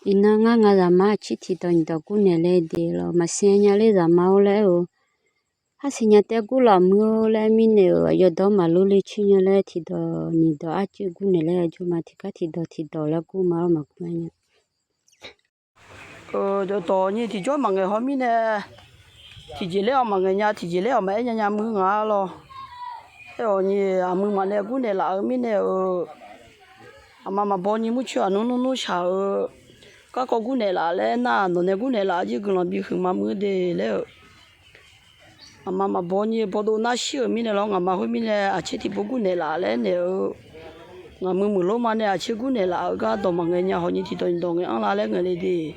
ina nga ra ma chi thì tao tao cũng nè lệ đi rồi mà xe nhà lệ ra mau lệ ô ha xin nhà té cũng là mưa lệ mi nè giờ đó mà lũ lệ chi nhà lệ thì tao nhìn tao ăn chứ cũng nè lệ cho mà thì tao là cũng mà cũng nhá giờ tao như thì cho mọi người họ mi nè thì chỉ leo mọi người nhà thì chỉ leo mấy nhà mưa ngã lo thế rồi như mưa mà nè cũng nè là ở mi nè mà bao nhiêu chuyện nó chào các con cũng nè là lẽ na nó nè cũng nè là chứ còn bị hư mà mưa để lẽ mà bao nhiêu bao đồ na xíu mi nè lo mà hồi mi nè chỉ thì bao cũng nè là lẽ nè mưa lúa mà nè chỉ cũng nè là các đồ mà người nhà họ như thì đồ người ăn là lẽ người đi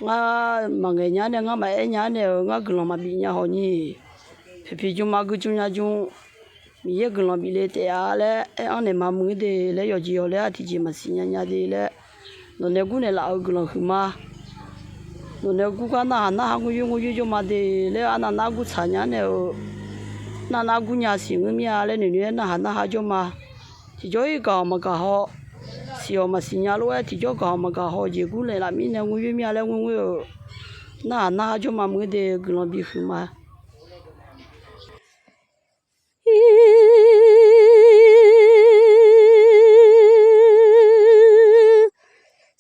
mà người nhà nè mà em nhà nè còn mà bị nhà họ như thì chúng mà cứ chúng nhà chúng mình còn bị lệ thế à lẽ anh này mà mưa để lẽ giờ chiều lẽ thì chỉ mà xin nhà đi lẽ nó nếu cũng này là ở gần hư mà nó nếu cũng có na cũng dùng cho mà để lẽ anh na cũng xài nhà này na cũng nhà xin người mía lẽ nữa na cho mà thì cho cái mà cả họ xíu mà xin nhà luôn thì cho cái mà cả họ chỉ cũng này là mình này cũng dùng mía lẽ cũng na cho mà mưa để gần bị hư mà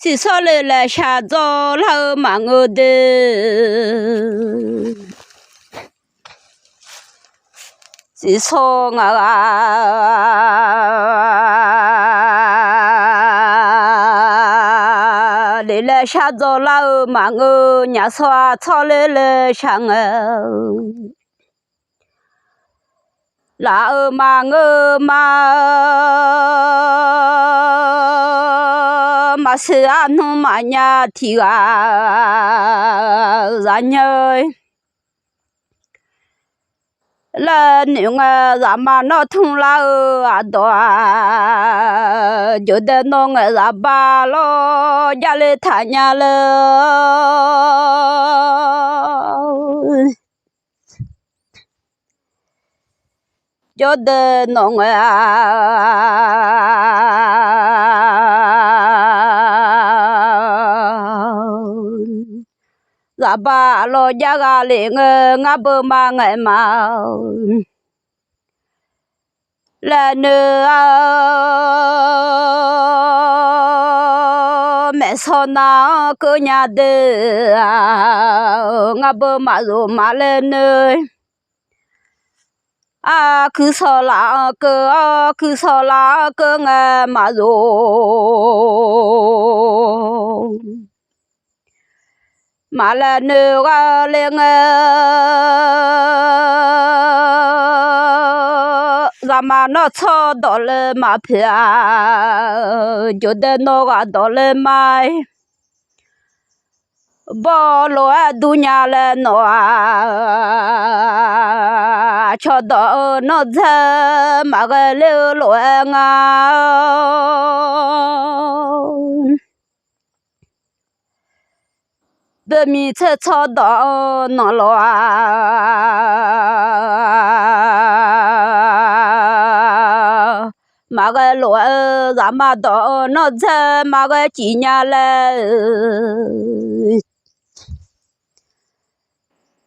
chỉ sau này là xa gió là mà ngờ đê chỉ sau ngà để là xa gió là mà ngờ nhà xoa sau này là sang là mà ngờ mà sẽ ăn mà nhà thì ra nhơi là nếu ra mà nó thùng là đó cho đến nó ra ba lo gia lê thả nhà lơ cho đến nó ra ba lo gia ga lệ ngã bơ mà ngày mà là nữa mẹ son na cơ nhà đê ngã bơ mà rồi mà lên nơi cứ sợ là cơ nghe mà rồi mà là nữ lên ra mà nó cho đó là mà phải cho đến nó đó là mai bỏ lỡ dunya là nó cho đó nó ra mà cái lỡ lỡ ngà để mi chơi cho đó nó lo mà cái lúa ra mà đó nó chơi mà cái chỉ nhà là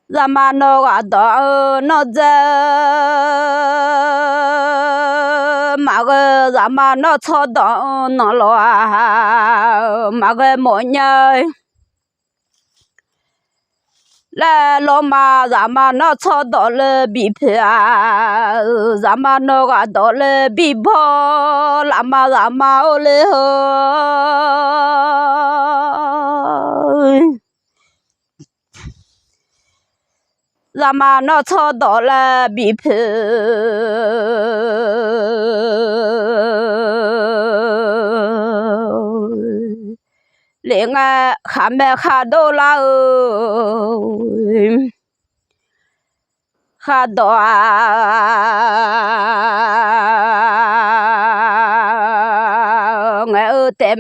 ra mà nó đó nó chơi mà cái ra mà nó cho đó nó lo mà cái mỗi ngày là lo mà ra mà nó cho đó là bị phê ra mà nó đó là bị bỏ làm mà ra mà ô lê hơi ra mà nó cho đó là bị phê liền khám mẹ khá đô la khá đô nghe ở thế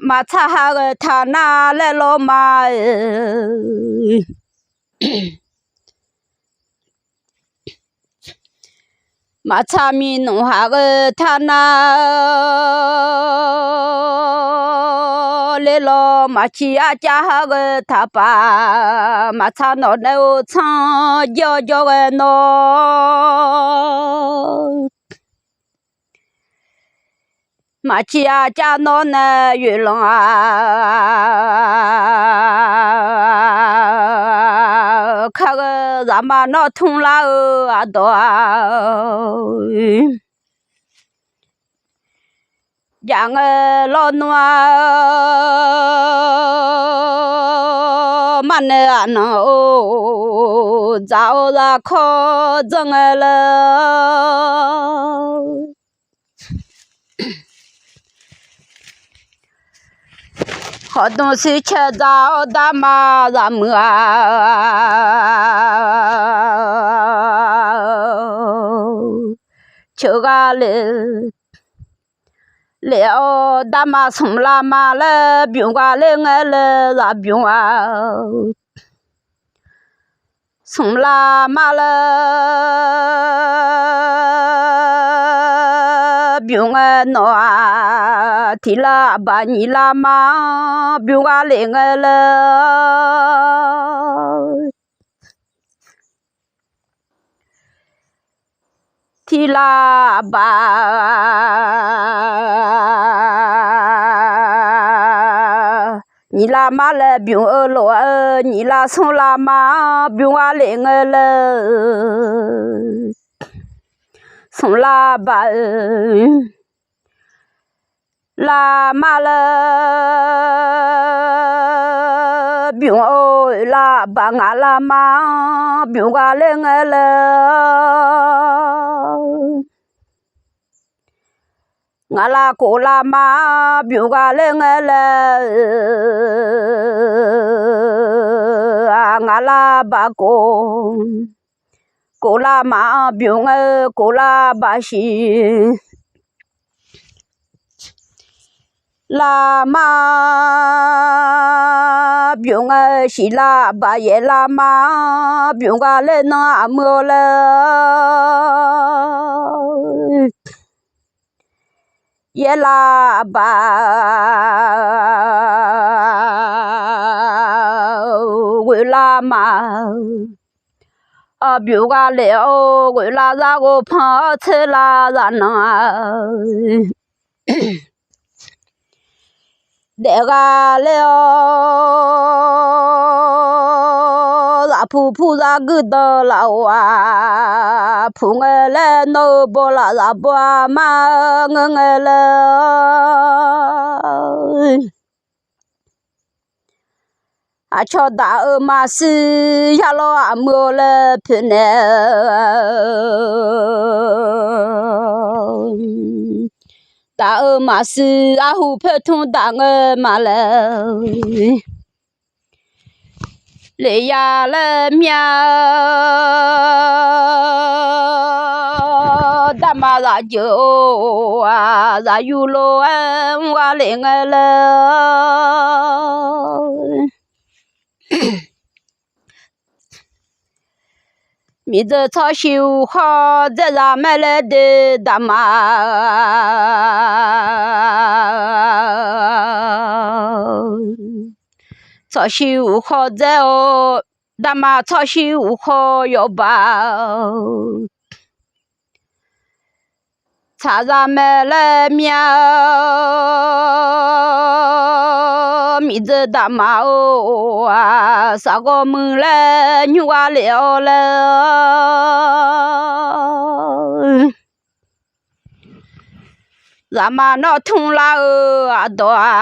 mà cha cái thà na lê lô mà cha mi nụ hà cái thà na 来了，马起呀家哈个他爸，马擦脑袋哦唱叫叫个闹。马起呀家闹呢月亮啊，看个咱妈闹痛啦哦啊多啊。养个老奴啊，嘛那啊那哦，早ra khó挣个了，好东西吃早大妈咱们啊，吃个了。了大妈从拉妈了，病瓜了我了咋病啊？从拉妈了，病啊闹啊，提拉把你拉妈病瓜了我了。提拉巴，你拉妈了病儿了，你拉从拉妈病啊来我了，从拉巴拉妈了病儿拉巴俺拉妈病啊来我了。我拉姑拉妈病瓜来我了，啊我拉把姑拉妈病我姑拉把西，拉妈病我西拉把也拉妈病瓜来那么了。也拉巴，为拉妈，啊，别个了，为拉咋个跑车拉咋弄啊？那个了，咋扑咋个的了啊？扑我来闹不啦咋不嘛我了？啊，瞧大二嘛是呀老阿莫了喷呢。大二嘛是阿虎拍通大二嘛了，来呀了喵，大妈咋就啊咋有了啊我来我了。米子炒修好，在咱买来的大妈，炒修好在哦，大妈炒修好要把，茶咱买来苗，米子大妈哦啊，啥个门来牛啊了了，咱妈那痛啦哦啊多啊，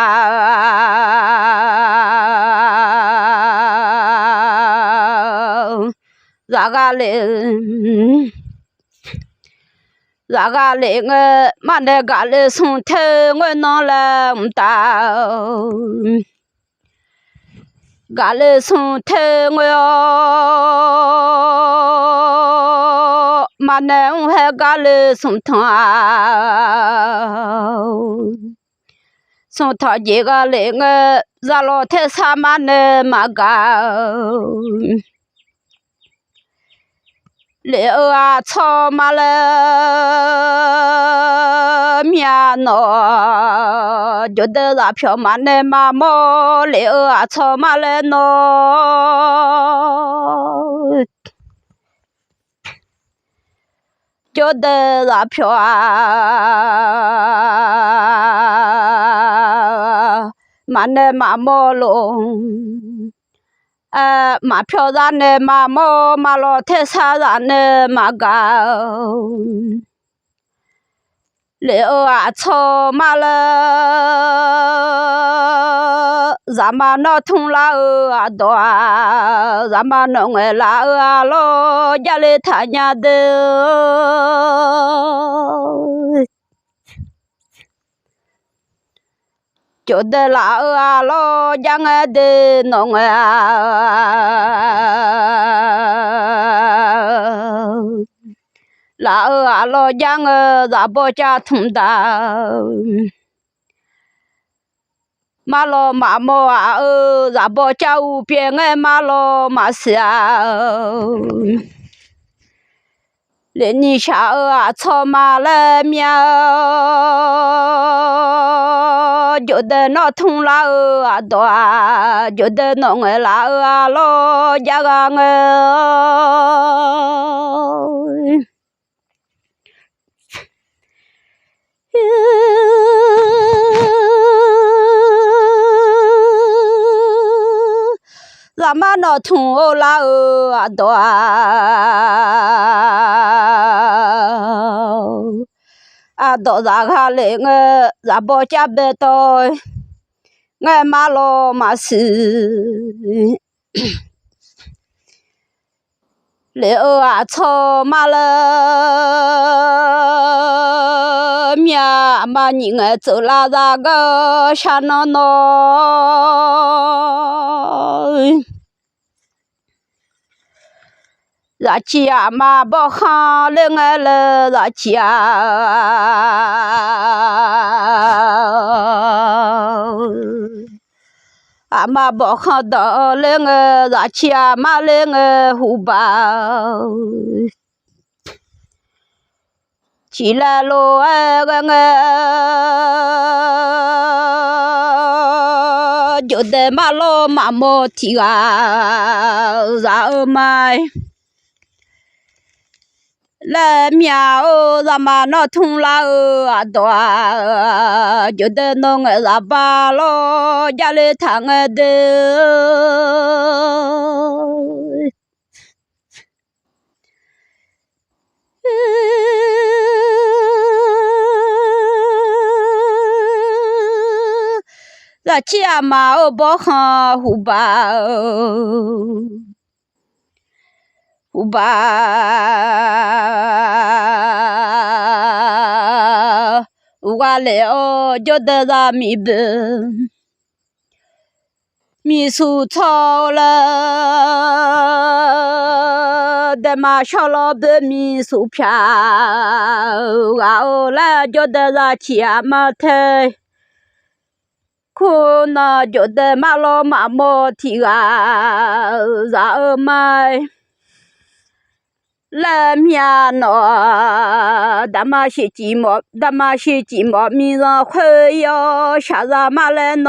咋个嘞？咋个嘞？我妈那个嘞从头我弄了唔大，个嘞从头我要妈那我还个嘞从头啊，从头几个嘞我咋老太啥妈那嘛个。了啊草嘛了面喏，就得那票嘛那嘛么了啊草嘛了喏，就得那票啊嘛那嘛么喽。马票上的马毛，马老太山上的马高，了啊草马了，咱们那通拉啊多啊，咱们弄个拉啊咯，家里他家的。就得拉啊老将啊的弄啊，拉啊老将啊咱不家通的，马老马毛啊咱不家无边个马老马小。连你下啊草嘛了苗，就得那通拉啊多，就得弄个拉啊老家个咱们那通拉啊多。啊，到啥个来我咱包家不到，我马老马是，了啊草马了面嘛人儿走啦啥个下闹闹。咱家嘛不好了我了咱家，阿妈不好到了我咱家嘛了我胡包，起来喽我就得马老马毛提啊，然买。来苗咱们那通拉啊多，就得弄个啥巴咯，家里摊个的。咱家嘛我不好胡吧。胡吧，我了就得咱米本，米蔬炒了，得嘛小老板米薯片，我了就得咱家嘛菜，可那就得嘛老嘛毛提啊，然买。来面喏，咱们些鸡毛面上会要下啥嘛来喏？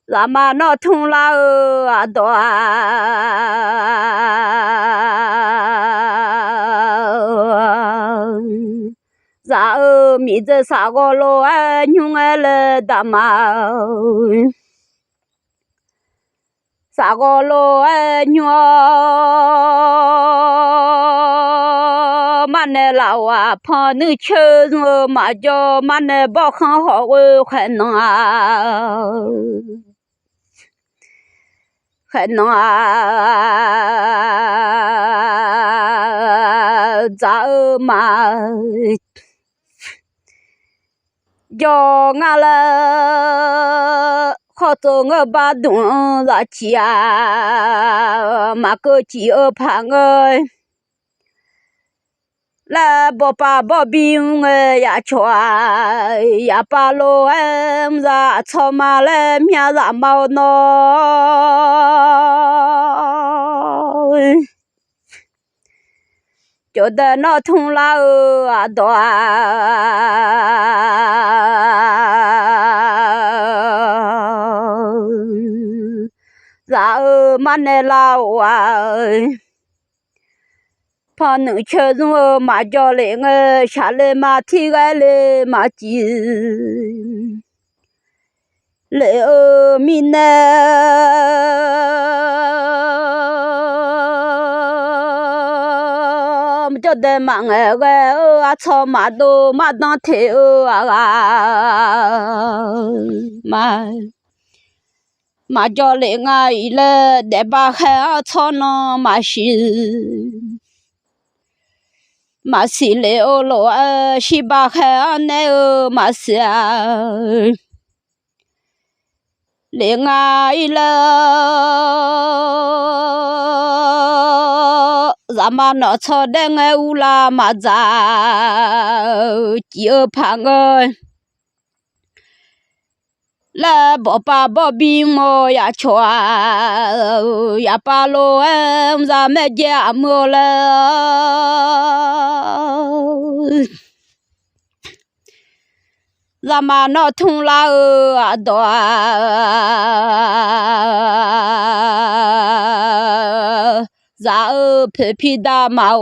咱们那通拉啊多，然后米子啥个路啊，牛儿来打嘛。啥个路哎牛嘛那老啊胖你吃肉嘛叫嘛那不很好个还能啊咋嘛叫俺了好做我把东拉起啊，马个鸡儿盘个， là bỏ ba bỏ biếng ya chua ya ba lô em ra cho mà lên nhà ra màu nó cho đỡ nó thùng la ở đó ra mà nè lao phá nữ chơi dung mà cho lên xả lên mà thi cái lên mà chỉ lệ mình cho đến mạng cái cho mà đồ mà nó thế mà cho lên ngay là để bà khai cho nó mà xí lệ ô lô xí bà khai nè mà xí lệ ngay là ra mà nó cho đến ngay u la mà ra chiều phang ơi là bỏ ba bỏ bim mò ya chua ya ba lô em ra mẹ già mưa là ra mà nó thung la ở đó ra phê phi đa màu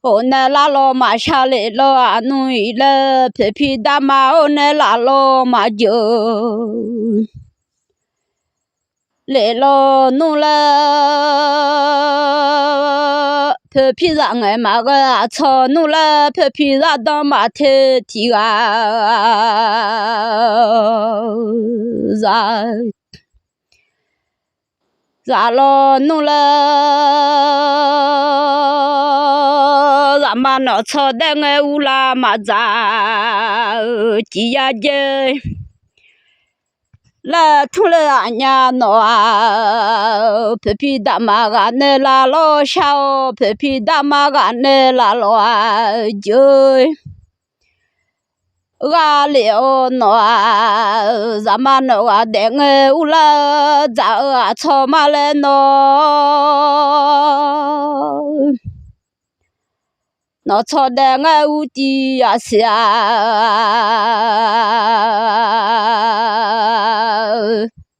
ô nè la lo mà xa lệ lo à nuôi lệ phê phi đa màu nè la lo mà dơ lệ lo nu la phê phi ra ngày mà cái cho nu la phê phi ra đó mà thế thì ra ra lo nu la ra mà nó cho đến ngày u la mà ra chỉ ya dê là thu là nhà nó phê phi đa mà cái này là lo sao phê phi đa mà cái này là lo chơi gà liệu nó ra mà nó để người u la ra cho mà lên nó cho để người u đi à xia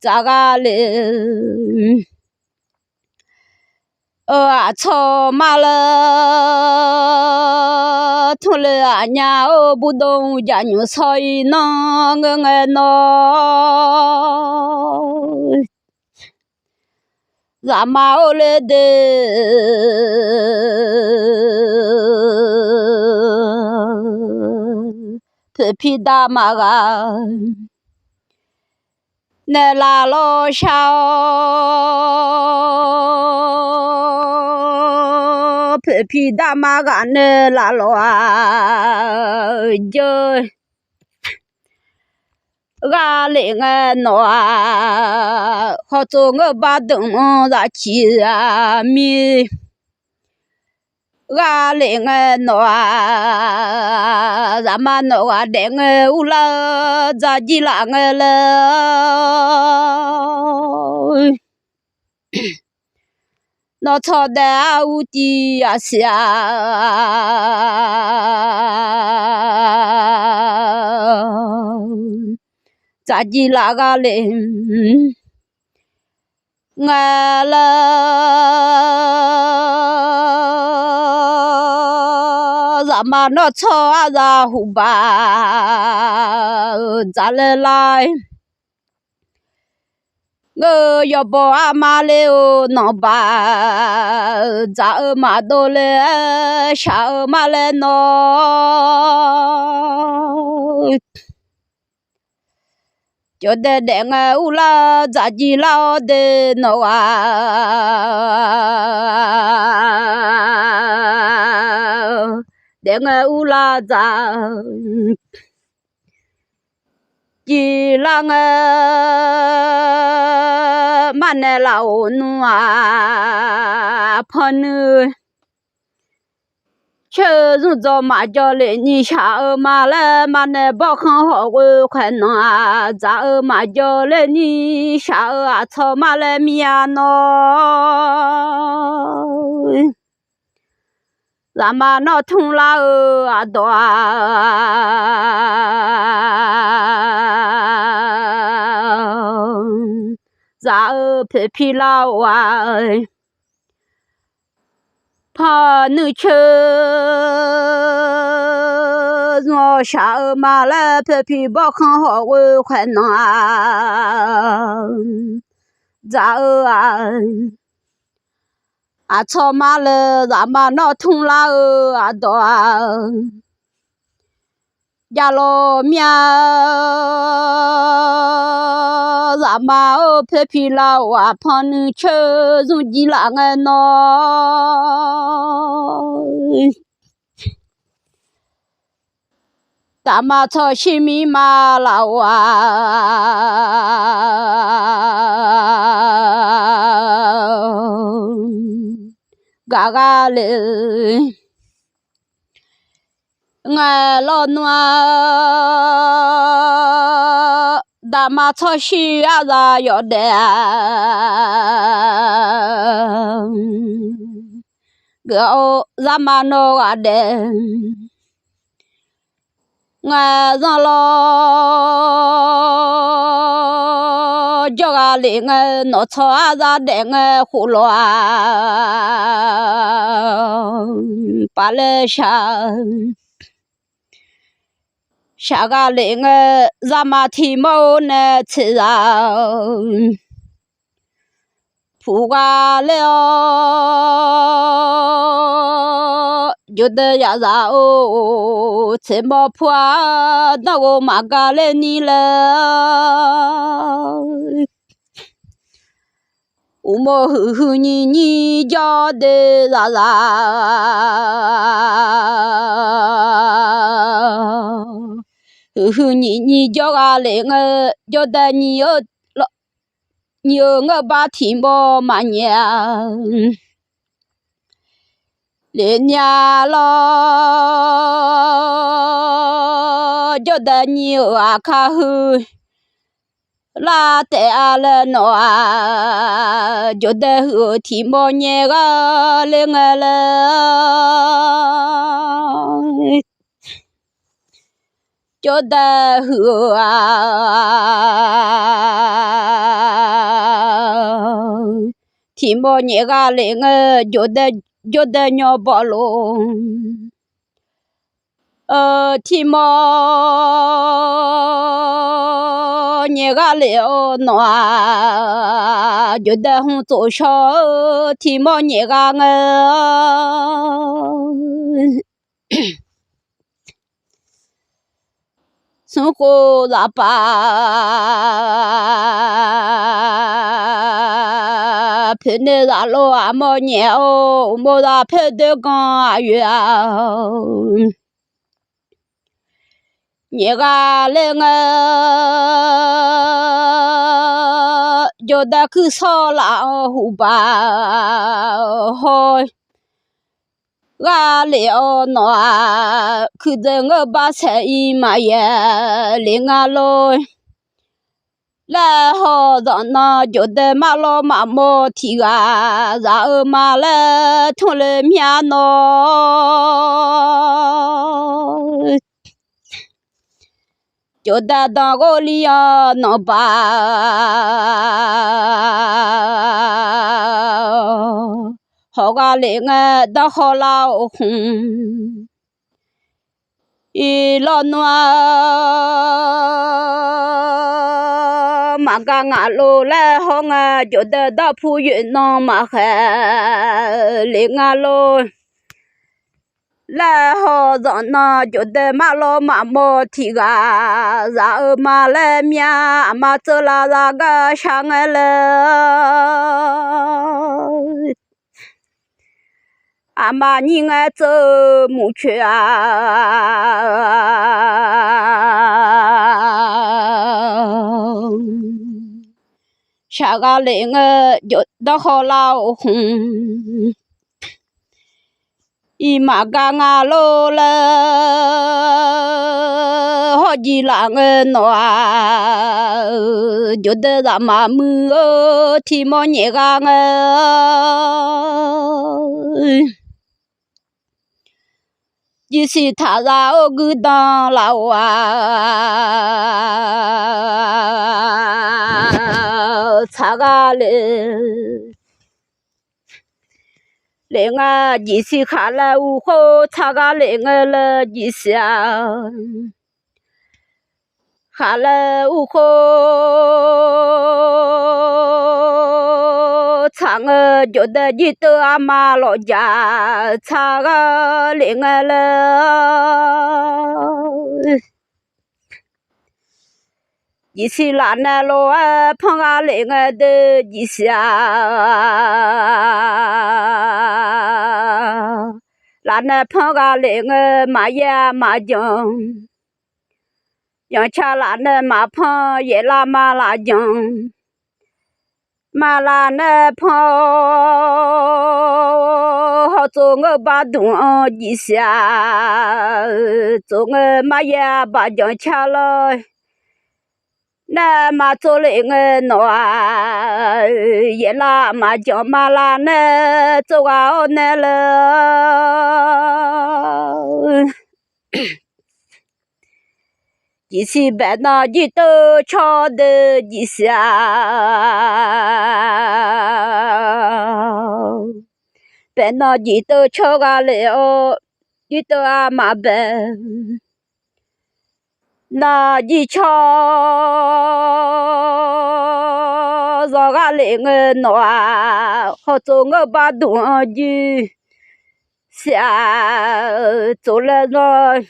ra gà liệu cho mà là thu là nhà ở bu đông nhà nhiều soi nó nghe nó ra mà ở lên de phê phi đa mà ga nè là lo sao phê phi đa mà ga nè là lo chơi gà lệ nghe nó họ cho ngơ ba đừng ra chỉ mi gà lệ nghe nó ra mà nó để nghe u la ra gì là nghe là nó cho đào đi à xia za ji la ga le nga la za ma no cho za hu ba za le lai ngơ yo bo a ma le o no ba za ma do le sha ma le no cho để nghe u la za ji la de no để nghe u la za ji la nghe mà nè lão nu phun 车子走马叫嘞，你下二马来马那包很好我快弄啊，咋二马叫嘞你下二啊草马来米啊喏，咱马那通啦二啊多啊，咋二皮皮啦哇。怕你吃我下二马来皮皮包很好我快弄啊，咋啊草马了咱马那通啦啊多啊，家老面咱马皮皮啦哇怕你吃容易啦个喏。大马草西米马啦哇，嘎嘎嘞，俺老暖，大马草西呀咋要的？个咱马那个的。俺让老叫个嘞，俺脑草啊咋的？俺胡乱把来下个嘞，俺咱马提毛呢吃啊，铺个了。就得呀啥哦，怎么破那个马嘎来你了？我么呵呵你家的啥啥？呵呵你家个来我叫得你有了，你有我把天毛嘛娘。连年了，叫得你啊看后，拉带啊了喏啊，叫得后天毛年个来我了，叫得后啊，天毛年个来我叫得鸟包笼，天毛年个了暖，叫得红做小，天毛年个我。生活咋办？陪你咋老啊毛年哦，毛咋陪得刚啊月啊？你个来我叫得去烧了虎吧好。俺了喏，看着我把菜一嘛也领俺老，然后让那叫得马老马毛提啊，然后马来同了面喏，叫得当个里呀能把。好个嘞，俺的好老红，一老暖，马个俺老来好俺觉得大铺云南马海嘞俺老来好让那觉得马老马毛提个，然后马来面马走啦那个上来了。阿妈，你爱走木去啊？下个来我就得好老红，伊嘛嘎啊罗了，好几浪个暖，就得咱妈母提莫年嘎个，一时他ra ô cứ đàn là cha ga lên à chỉ si khá là u khô cha ga lên là chỉ xa khá là u khô chẳng chỗ đó chỉ tơ mà lo già cha ga lên là chỉ si là nè lo phong ga lên de chỉ xa là nè phong ga lên mà ya mà chồng yang cha là nè mà phong ye la mà là chồng mà là nè phong họ做我把东一下做我嘛呀把将cha了那嘛做了我暖也啦嘛将嘛啦呢做啊呢了一起白那一都吵的一下白那一都吵个了一都啊嘛白那一吵让个嘞我暖好做我把东西下做了那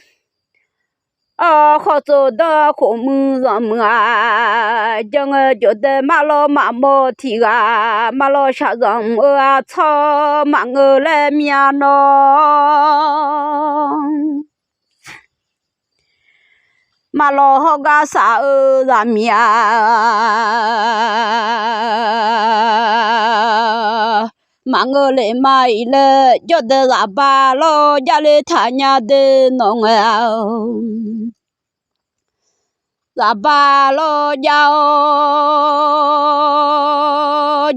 好做的红木上木啊，叫我觉得马老马毛提啊，马老山上啊草马我来面喏，马老好个啥上面马我来买了，觉得啥巴老家里他家的弄啊。là ba lo giàu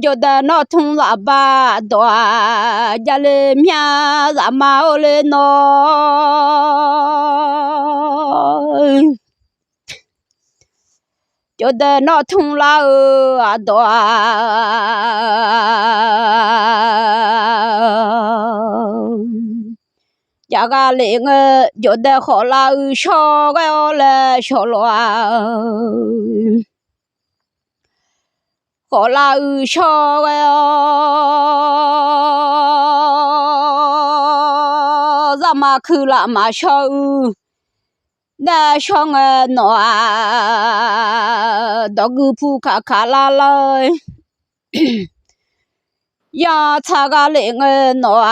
cho ta nó thung là ba đóa gia lên mía là máu lên nó cho ta nó thung là đóa nhà ga lên cho ta khó là cho cái là cho loa khó là cho cái ra mà cứ là mà cho đã cho người nó đó cứ phụ cả la lời ya cha ga lên nó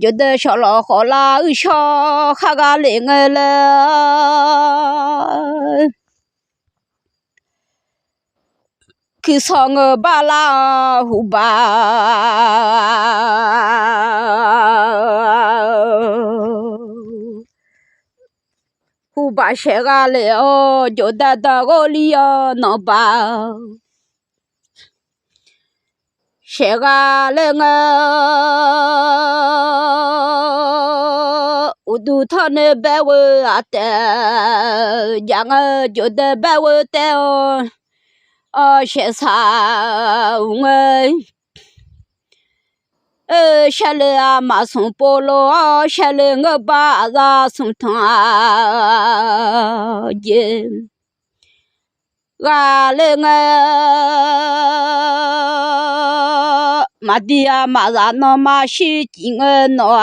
觉得小老好啦小哈ga lên了cứ sang ba la hu ba hu ba sẽ ga lên cho ta ta go li nó ba sẽ ga lên udu thân bé vợ à tè giang cho ta bé vợ tè sẽ sao người sẽ lên mà sống polo sẽ lên ngơ ba ra sống thang gì ga lên mà đi mà ra nó mà xí chính nó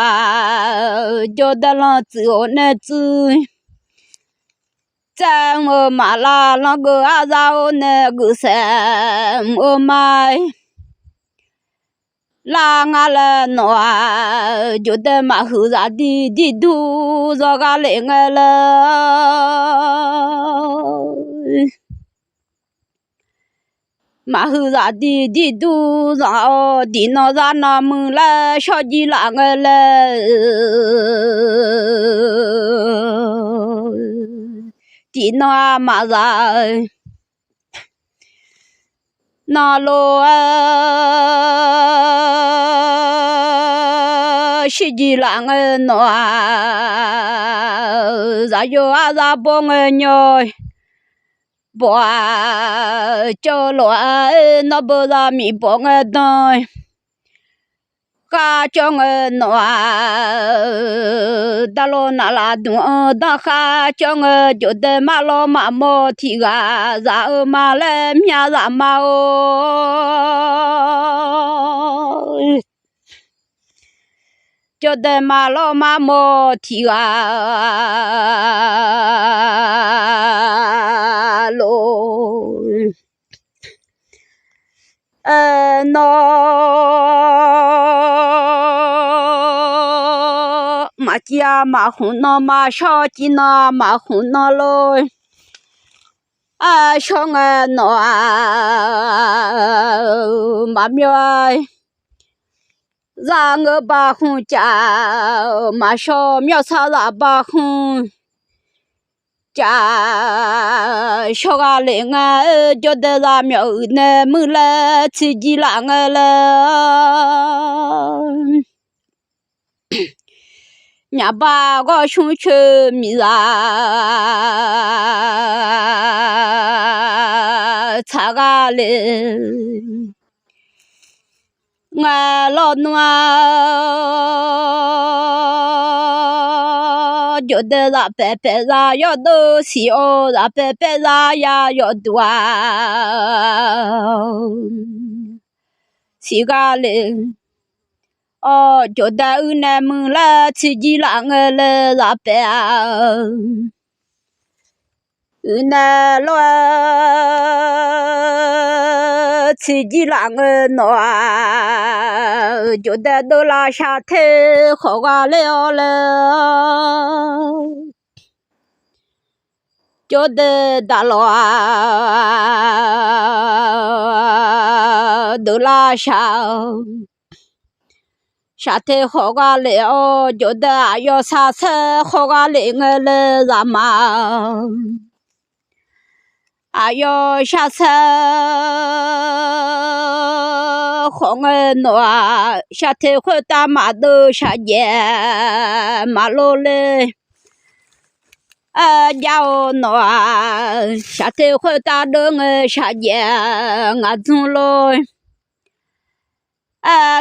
cho ta lo tự ổn tự chẳng mà là nó cứ ra ổn cứ xem mai là ngà là nó cho ta mà hư ra đi đi thu rồi ga lên là 马后啥的都让地那啥那门来小鸡那个来，地那马啥。那罗西吉兰个诺，咋有啊咋帮个鸟，帮叫罗那不咋米帮个当，嘎叫个诺，大罗那拉东当哈叫个就得马罗马毛提个咋马来面咋马哦。就得马老马毛提啊喽，那马鸡啊马红那马小鸡那马红那喽，啊小个那马苗啊。让我把红家马小苗草让把红家小个人啊，觉得让苗那么来自己让我了，伢把我胸去米啊，擦个嘞。我老暖，觉得那白白那要多小，那白白那呀要多啊，是个嘞。哦，觉得那门了，自己那个了那白啊。那罗自己那个暖，觉得都拉下头好个了了，觉得大罗都拉下头好个了，觉得要啥子好个了了啥嘛。哎呦，下车红儿暖，下头会打马都下眼马路嘞，家伙暖，下头会打人儿下眼俺中喽，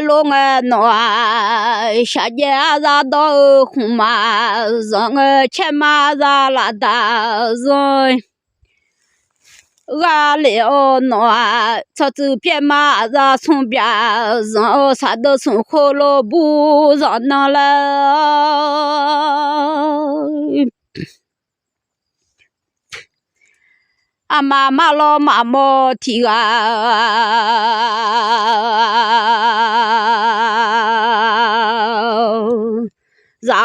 龙儿暖，下眼啥都红马，人儿牵马啥拉大人。俺了那草子边马子从边上啥都从火炉不上那了，俺妈妈老妈妈提然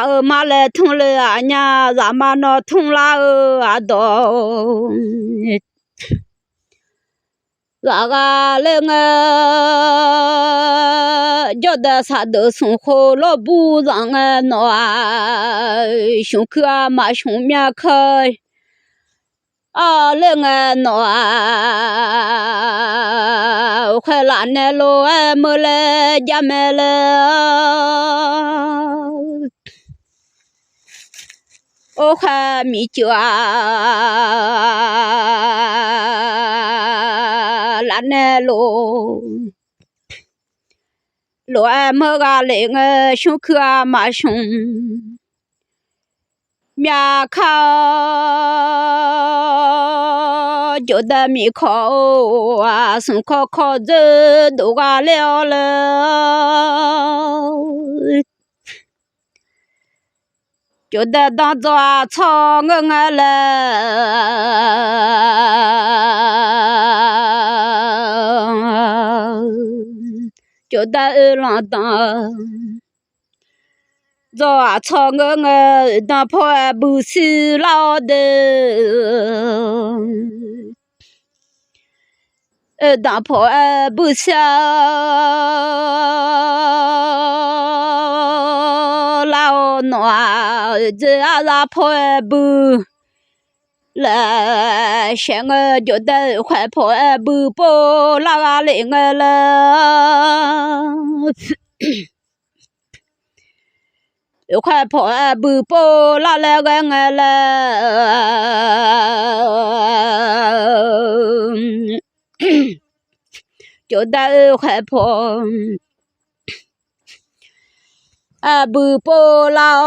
后妈来通了俺娘，然妈那通了俺都。那个人啊，觉得啥都从火炉不让啊那胸口啊嘛胸面开，啊人啊那快拉那路啊没来家没了。我还米酒啊，拉那路，路啊么个人啊，胸口啊嘛胸，面靠就得米靠啊，身靠靠着都个了了。就得当作草我了，就得浪当做草我当破不是老的，打破不下老暖，这打破不来，想我觉得快破不破拉里我了。快破不破拉来个我了，觉得快破不破拉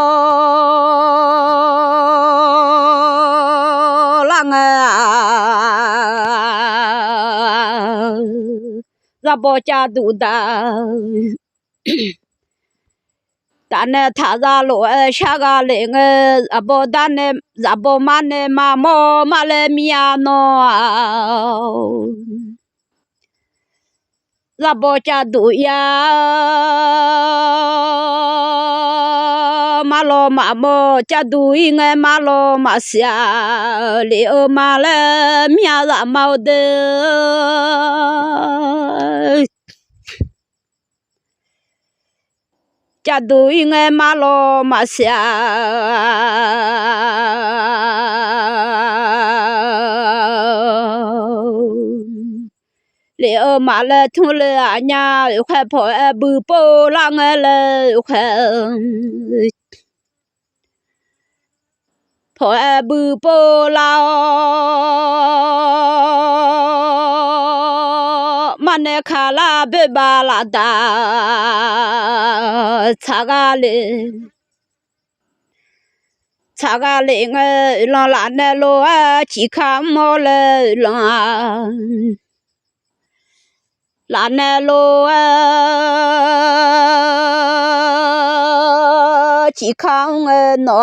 我让我家肚的。但那他家路下个嘞个，不但那不嘛那嘛么嘛嘞米呀喏，不家都呀，马罗马么家都应该马罗马下，里欧马嘞米呀咋毛的。家都应该马罗马下，了马了通了啊呀，快跑不跑啷个了快，跑不跑啦，马那卡拉贝巴拉达，查个嘞。查个嘞个浪拉那路啊，几看毛了浪，拉那路啊，几看个暖，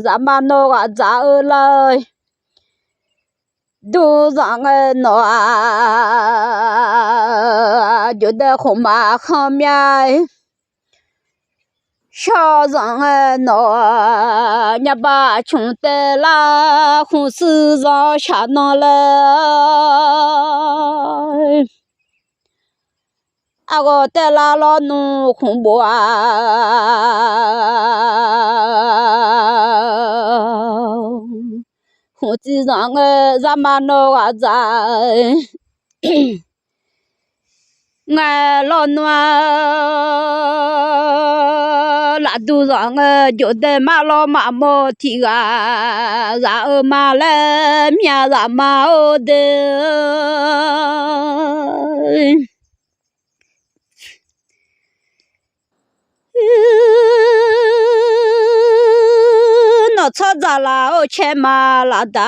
咱们那个咋了？都让个暖，觉得好嘛好面。小人儿喏，你把穷得啦，红丝上下弄了，我得啦老弄红包啊，红子上个咱们那个在。俺老暖拉肚上个觉得马老马毛提个，然后马来面上马后的，那吵架啦，我牵马拉达。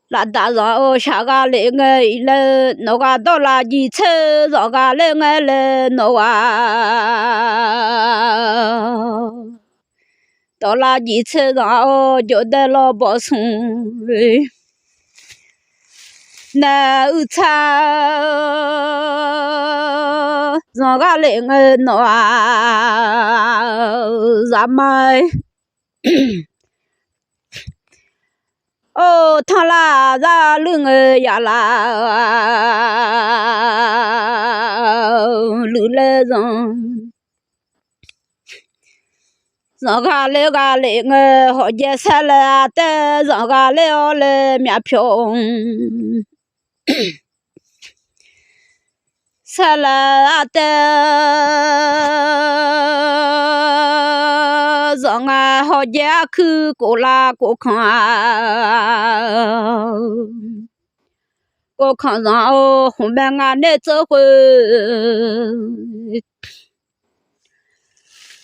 拉达上我下个来我一来，那个到垃圾车上个来我来那个，到垃圾车上我觉得老保送，那午餐上个来我那咱们。哦，他啦，咱路儿呀啦，路来人，上个来我好几次了，但上个来面票，吃了的，上个好几口过啦过看。我看上哦，后面俺那走回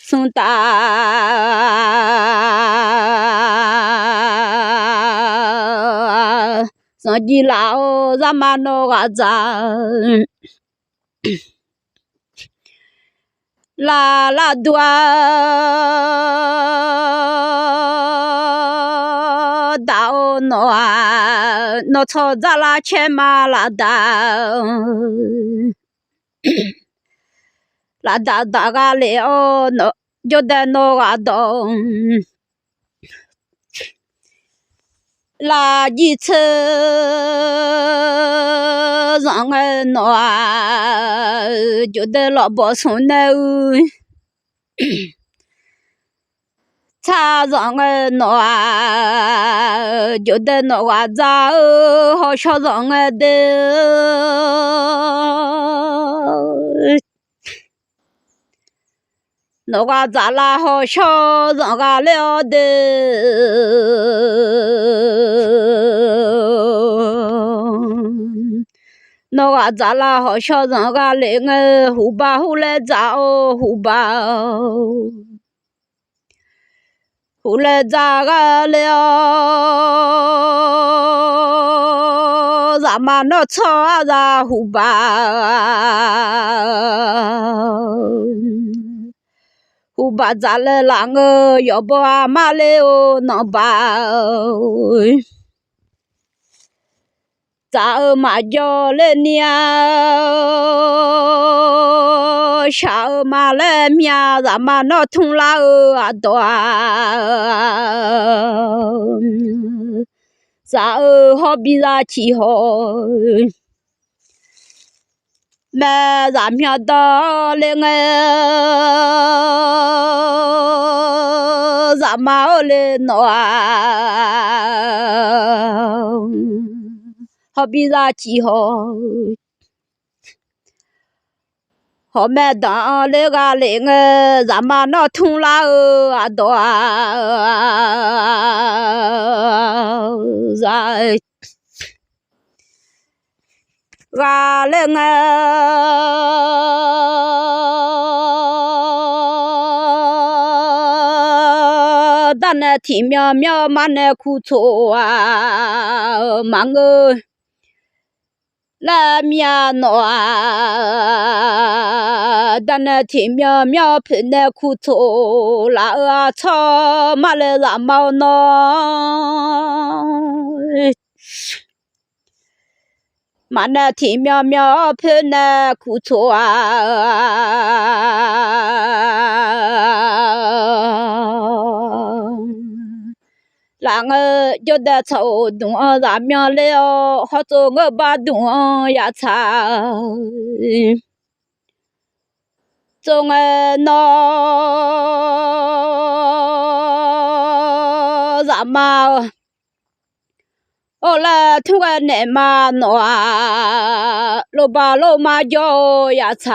送大上去啦哦，咱们那个站拉多大哦那吵架啦，牵马拉大。拉大大个来哦，那就在那个洞，垃圾车让我暖，觉得老婆从那茶让我暖，觉得那娃子好笑让我的。那个咱俩好笑，让我聊的。那个咱俩好笑，让我来我胡巴胡来找胡巴，胡来找个了，咱们那吵啊胡巴。胡巴咋了？那个要不阿妈来哦，能吧？咋妈叫了娘，小妈来面，咱妈那痛啦啊多，咋好比咋起好？买咱面到来我，咱妈来闹，好比咱几好，好买当来个来我，咱妈那痛啦啊多，咱。俺来我，但那天喵喵嘛那苦楚啊，嘛我来面暖，但那天喵喵喷那苦楚，那啊草嘛来让毛暖。嘛那天喵喵喷那苦楚啊，让我觉得臭东让喵了，好做我把东呀擦，做我闹让嘛。哦啦，听个奶妈暖，老爸老妈叫呀做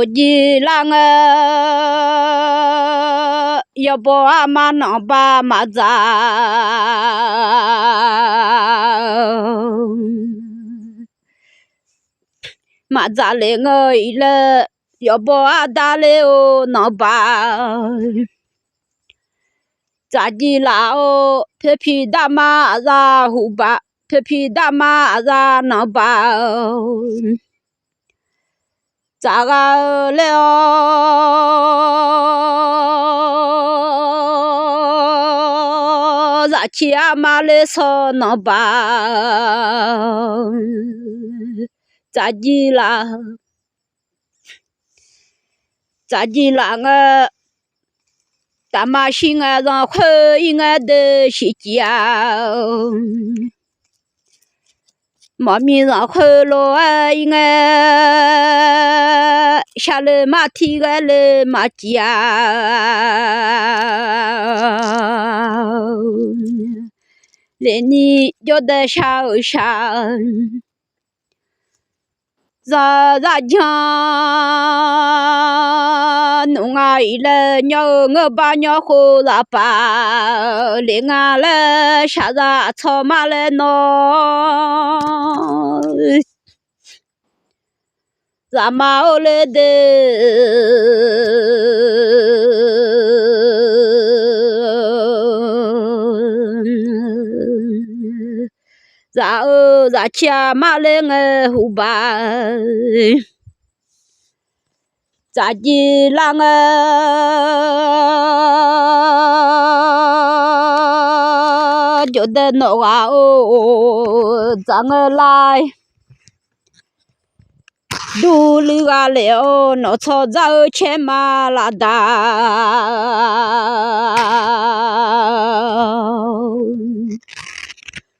你那个，要不阿妈能把妈咋？妈咋来我一了，要不阿打来哦能把。咋地啦哦，皮皮大妈咋胡巴，皮皮大妈咋能巴？咋个了？咋去阿妈来说能巴？咋地啦？咋地啦我？大妈心爱让快应该的是家，妈咪让快乐啊应该下来马蹄个来马家，来你叫的小山。咋讲？弄啊一来鸟我把鸟好咋把，领啊来下咋草马来闹，咋嘛我来的？咋家嘛来我胡巴，咋地啦我觉得那娃哦，咋我来？都留下了那草早牵马拉达，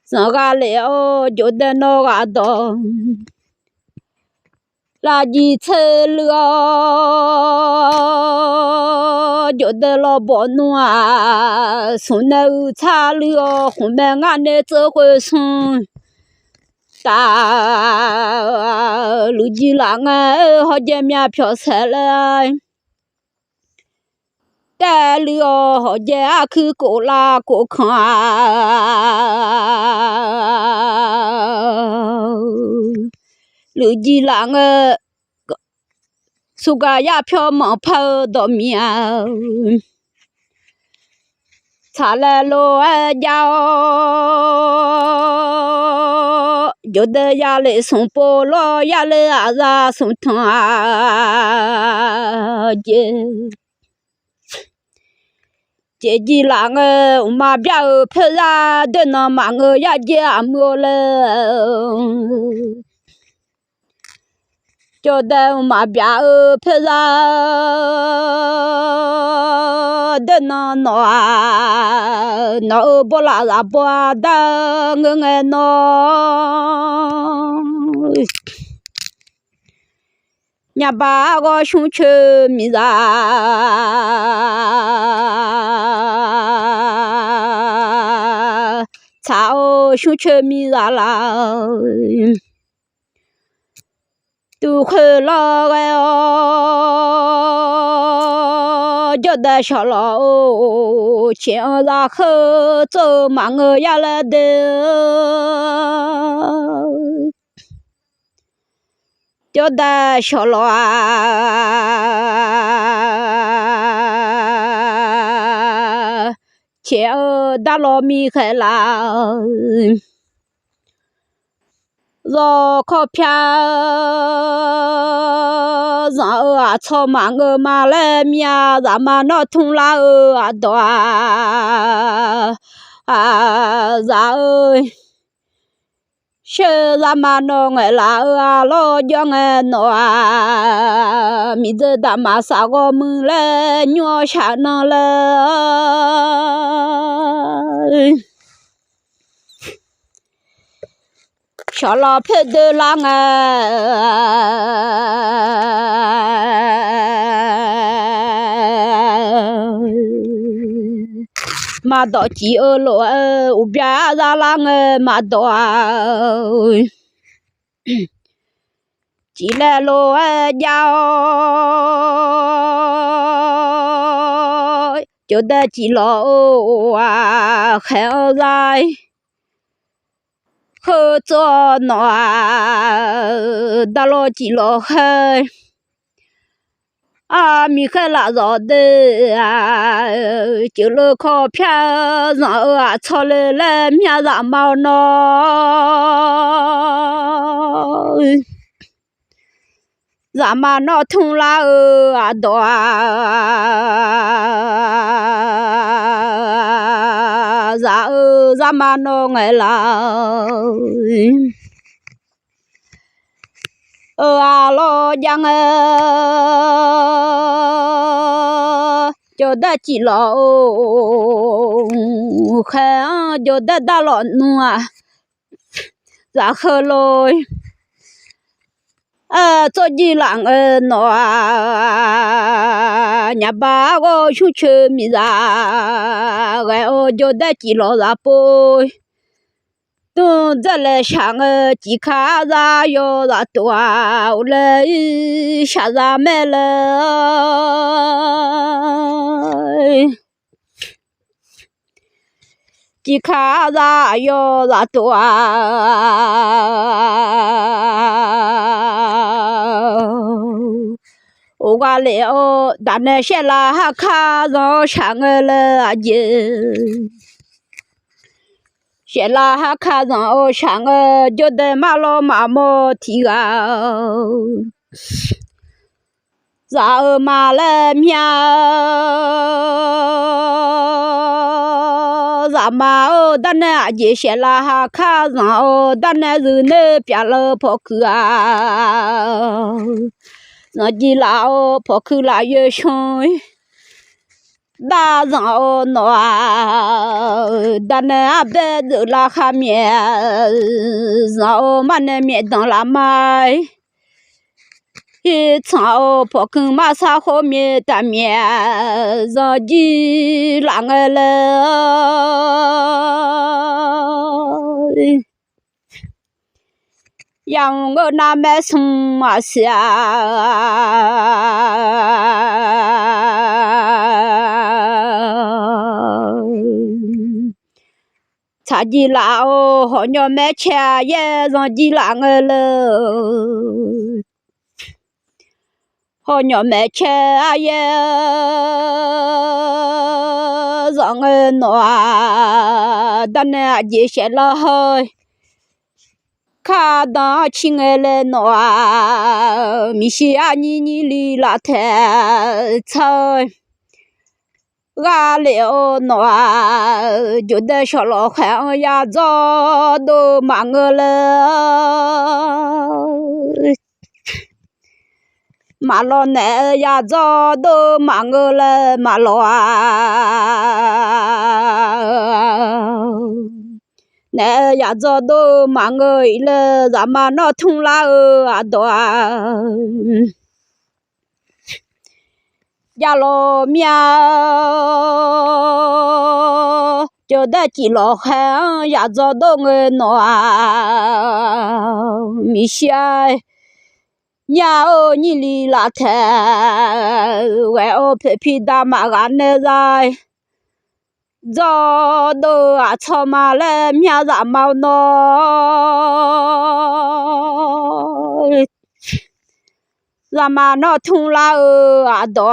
上下了就在那个岛，垃圾车了就在那包暖，送那茶了后面俺那这回送。大路基浪啊，好见面飘车了，带了好见啊去过啦过看，路基浪啊，苏个呀飘忙跑到面。查来路儿家，有的呀来送包了，呀来啊啥送汤啊姐姐那个马边儿拍啊，的那马个呀姐阿莫了。叫的马边儿拍啊，的那那不拉拉不的我爱那，伢把个胸口米啥，查我胸口米啥啦。都回来个哟，叫的小老前然后走忙个呀来的，叫的小老啊，前大老米开啦。绕靠片上啊草马个马来面，咱们那通拉啊多啊，然后是咱们那个拉啊老将个那啊，米子咱们啥个门来鸟下那了。小老婆的郎啊，马到鸡儿了，无边让郎马到啊，鸡来了家，就得鸡了啊，还在。合作那大老几老汉啊，米开拉绕的啊，就了靠片上啊，炒了来面上毛呢，咱们那通拉啊多啊，然后咱们那爱啦。啊老娘啊，叫得几老还叫得大老奴啊，然后喽。做几郎那伢把我胸口米啥，我叫得几老啥不，都在来想几卡啥要啥多，我来下啥买了。几卡啥要啥多我话了，但那些啦哈卡上上了就，些啦哈卡上上就得马老马毛提啊。ra mà là mía ra mà ô đan nè dễ sẽ là ha khá ra ô đan nè dư nè bia lơ phô khứ à nó chỉ là ô phô khứ là yêu xong đa ra ô nó đan nè bé dư là khá mía ra ô mà nè mía dans la mai chào phổ cưng mà sao hôm nay ta mẹ giờ đi làm cái lời yang ngô nam mẹ sung mà xia cha đi lão họ nhỏ mẹ cha ye giờ đi làm cái lời họ nhỏ mẹ cha ye rằng nó đàn này dễ sẽ là hơi khá đó chỉ nghe lên nó mi xí anh nhỉ li là thế chơi gà liệu nó chỗ đây sợ lo kháng ya do đồ mang lên mà lo nè ya do đồ mang lên mà lo nè ya do đồ mang lên ra mà nó thung la ở đó ya lo mía cho đã chỉ lo kháng ya do đồ người nó mi xia nhà ô nhỉ li là thế vậy ô phê phi đa mà gan nè dài do đồ à cho mà lên nhà giả màu nó ra mà nó thung la ở đó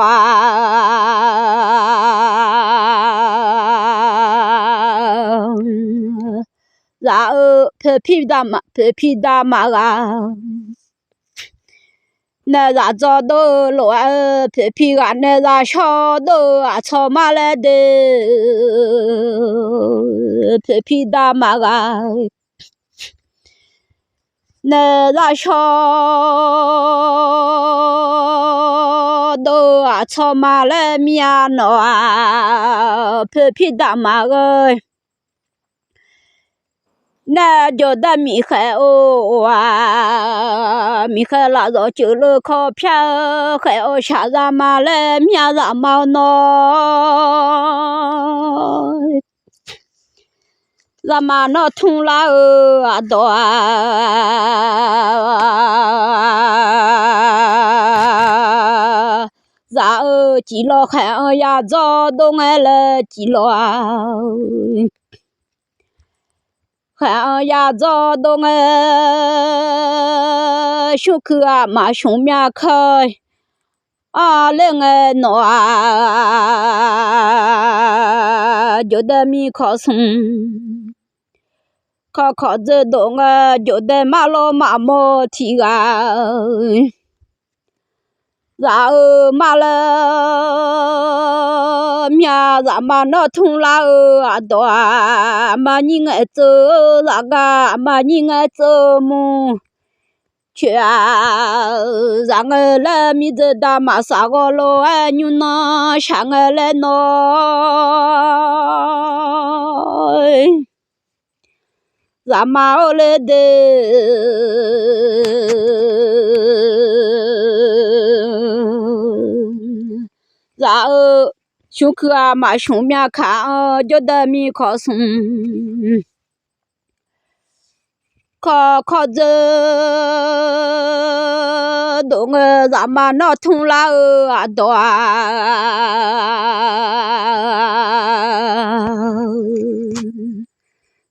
ra phê phi đa mà gan nè ra cho đồ lo phê phi gan nè ra cho đồ à cho mà lên de phê phi đa mà gan nè ra cho đồ à cho mà lên mía nó phê phi đa mà ơi nè cho đã mi khai ô mi khai là do chữ lơ khó phia khai ô xa ra mà lên mía ra màu nó ra mà nó thung la ở đó ra chỉ lo khai ya do đông là chỉ lo khai ya do đông shu cứ mà sung mía khai lên nó cho đã mi khó sung khó dễ đông cho đã mà lo mà mò thì ra mà là mía ra mà nó thung la ở đó mà nhìn ngay chờ ra ga mà nhìn ngay chờ mu chuyện rằng là mi giờ đã mà sao có lo như nó sáng lên nó ra mà lên de ra chúng cứ mà chúng mía khá cho đã mi khó sung khó dễ đông ra mà nó thung la ở đó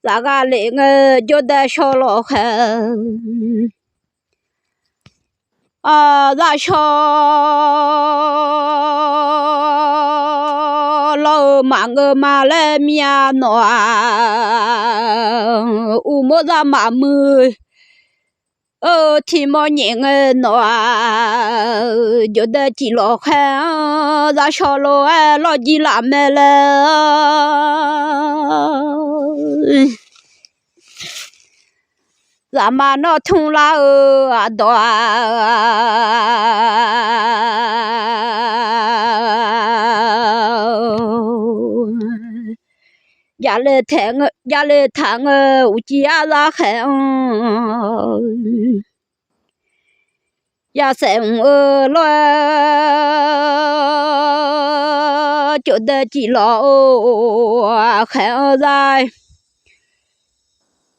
ra ga lên cho đã cho lo ra cho lo mà lên mía nó mô ra mà mười thì mọi những nó giờ đây chỉ lo khăn ra sao lo gì làm mẹ là ra mà nó thung la đó gia lệ thằng uchi ra khen ya xem lo chỗ đây chỉ lo khen ra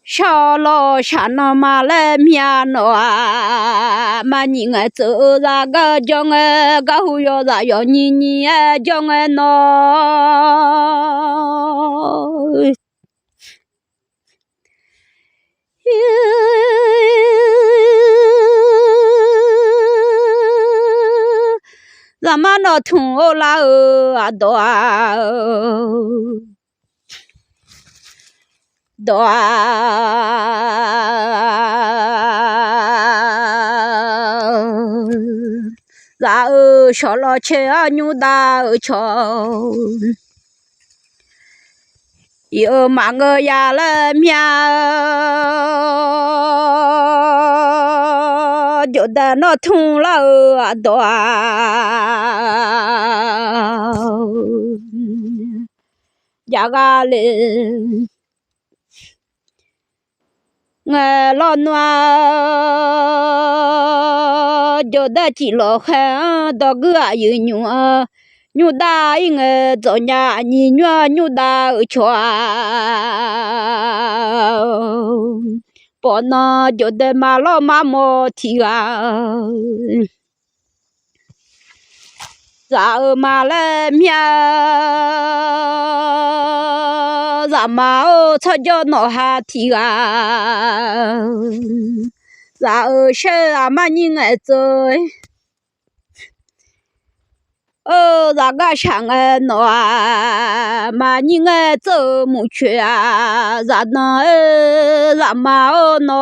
sao lo chán nó mà lên nhà nó mà nhìn người tự ra cái trong cái hu yo ra yo nhìn nhìn trong nó ra mà nó thùng ô la đó đó ra sao lo chơi nhu đa cho yêu mà người ya là mía chỗ đó nó thùng là đó ya ga lên nghe lo noa chỗ đó chỉ lo khen đó cứ yêu nhu đa nghe cho nhà nhìn nhu đa ở chùa bỏ nó chỗ đó mà lo mà mò thì ra mà lên mía ra mà cho cho nó ha thì ra sẽ mà nhìn ai chơi ra cái sáng nó mà nhìn ai chơi mu chuyện ra nó ra mà nó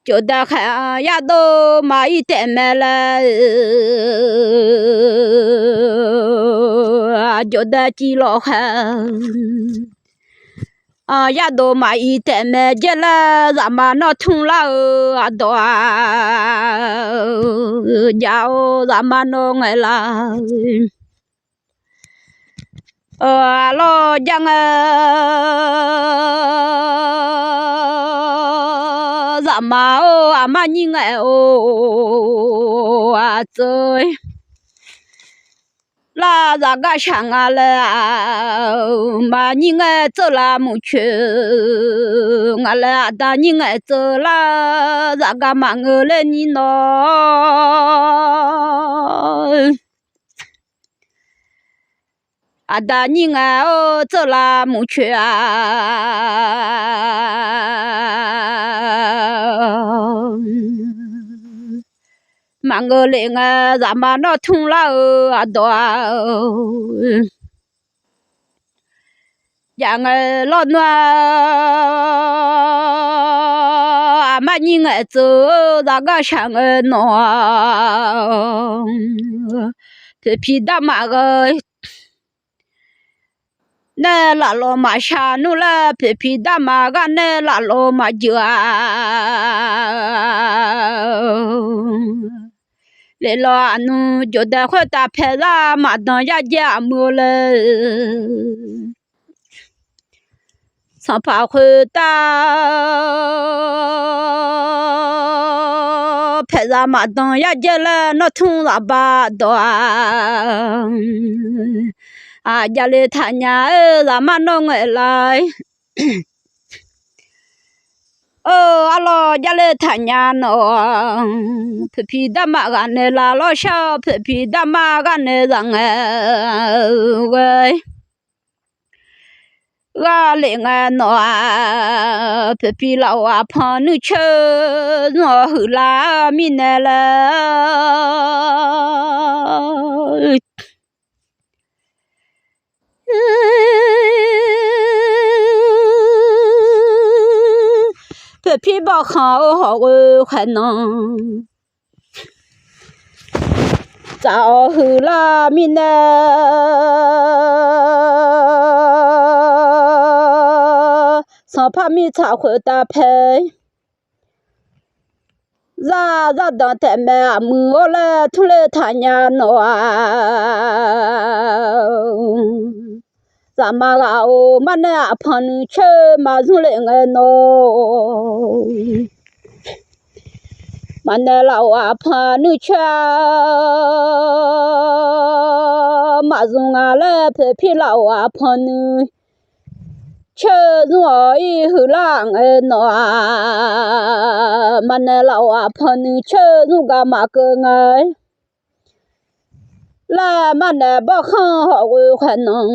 chỗ đó khai ya đồ mà ít tiền mà là chỗ đó chỉ lo khai ya đồ mà ít tiền mà giờ là ra mà nó thung là đó giàu ra mà nó ngay là lo chẳng dạ mà nhìn ngay chơi là ra cái sáng là mà nhìn ngay chơi là một chuyện là ta nhìn ngay chơi là ra cái mà người lên nhìn nó đã nhìn chơi là một chuyện mà người lên ra mà nó thung là đó dạng lo nó mà nhìn chơi ra cái sáng nó thì phi đam mà cái nè là lo mà xa nu là phi phi đam mà cái nè là lo mà chưa để lo anh cho ta khỏi ta phải ra mà nó ra giá mua lên sao phải khỏi ta phải ra mà nó ra giá lên nó thung là ba đó giá lên thằng nhà ra mà nó ngại lại alo giá lên thằng nhà nó phi phi đam mà cái này là lo sao phi phi đam mà cái này rằng vậy ga lên nó phi phi lão phun nước chơi nó hư la mi nè là phải phi bao khao họ khả năng cháu hư la mi nè sao phải mi cháu khởi ta phê ra đón tệ mẹ mưa lê thu lê thả nhà nó ra mà gạo mà nè phần chơi mà du lịch nghe nó mà nè lão phần chơi mà dùng lê phê phi lão phần chơi rồi hư lang nó mà nè lão phần chơi rồi mà cơ ngay là mà nè bao khăn họ khả năng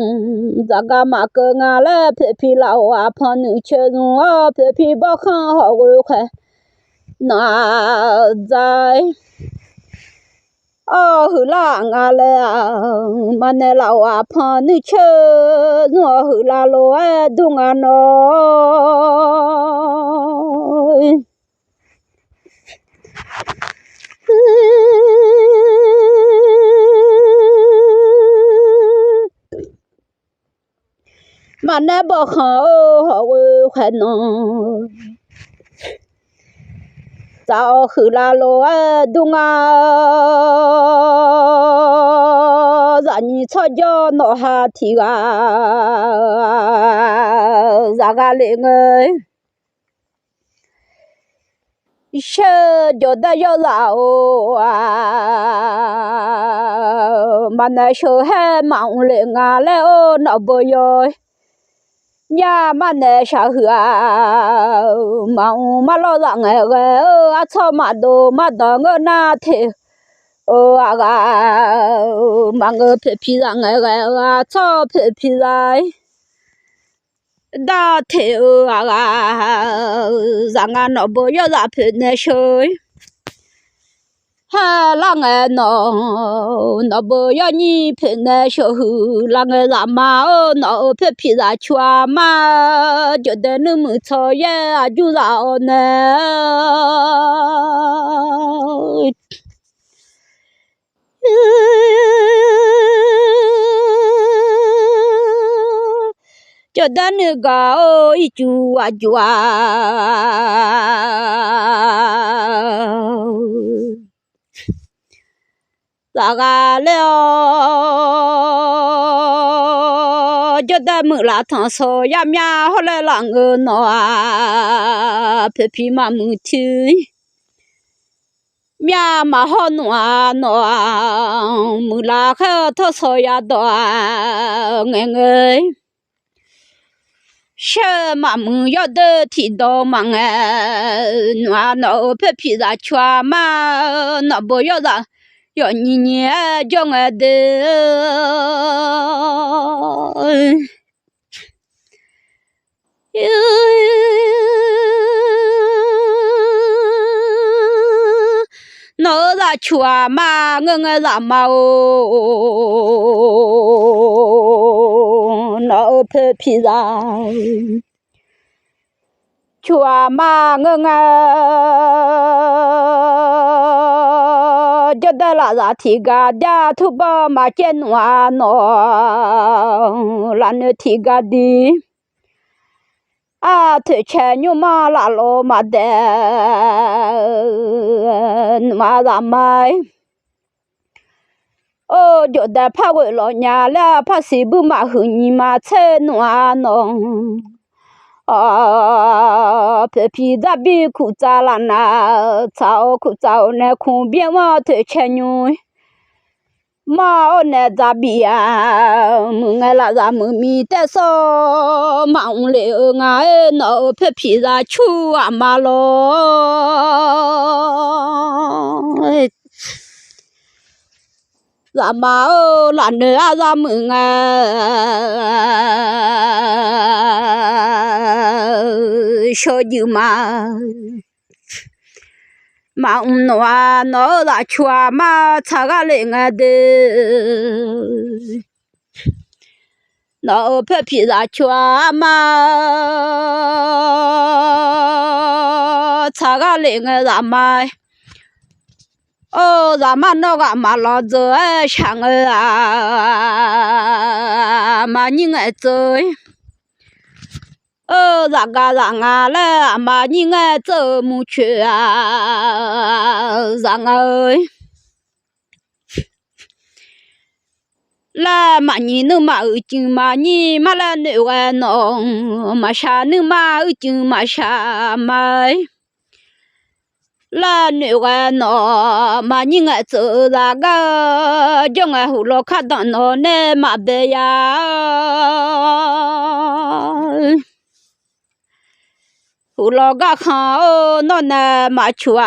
ra mà cơ ngay là phi lão phần chơi rồi phi bao khăn họ khả nó dài hư lang mà nè lão phần chơi rồi hư la lo đúng nó mà nè bỏ họ khả năng cháu hư la lo đúng ra như cho cho nó ha thì ra lên ơi sợ cho ta cho lão mà nè sợ hết mong lên lẽ nó bơi rồi nhà mà nè sao hư mong mà lo rằng cho mà đồ ngơ na thì mà ngơ phi rằng cho phi lại đã thì rằng nó bơi ra phi nè chơi ha là nghe nó bơi như phi nè chơi là nghe là mà nó phi ra chua mà cho đến nó mới chơi chú ra nè cho đến gà ơi chua là gà leo cho đến mưa là thằng số yam ya hồi lại là ngờ nó phi mà mưa tươi mía mà họ nó mưa là khơi thọ số ya đó nghe nghe sợ mà mưa gió đỡ thì đó mà nghe nó phi ra chua mà nó bơi ra yo nhỉ nhỉ cho nghe đỡ nó ra chua mà ngơ ra màu nó phi ra chua mà ngơ cho đây là giá thì gà đã thu bao mà trên hoa nó là nơi thì gà đi thôi chơi nhưng mà là lo mà để mà làm mai cho đây phá quỷ lo nhà là phá sĩ bù mà hưng mà chơi hoa nó phi ra bi khu cha là na cháu khu cháu nè khu biếng mà thôi chơi nhoi mà nè ra bi mừng ngày là ra mừng mi té so mong lệ ngài nó phi ra chu mà lo ra mà là nơi ra mừng cho như mà ông nó là chua mà cha cái lên đê nó phải phi ra chua mà 查个那个咱们。咱们那个马老子抢嘛你爱走，咱个嘞嘛你爱走不去咱个。là mà nhìn nó mà ở chừng mà nhìn mà là nữ nó mà xa nữ mà ở chừng mà xa mà là nữ nó mà nhìn ở chỗ ra cái trong cái hồ lô khát đón nó nè mà bây giờ hồ lô cái khao nó nè mà chua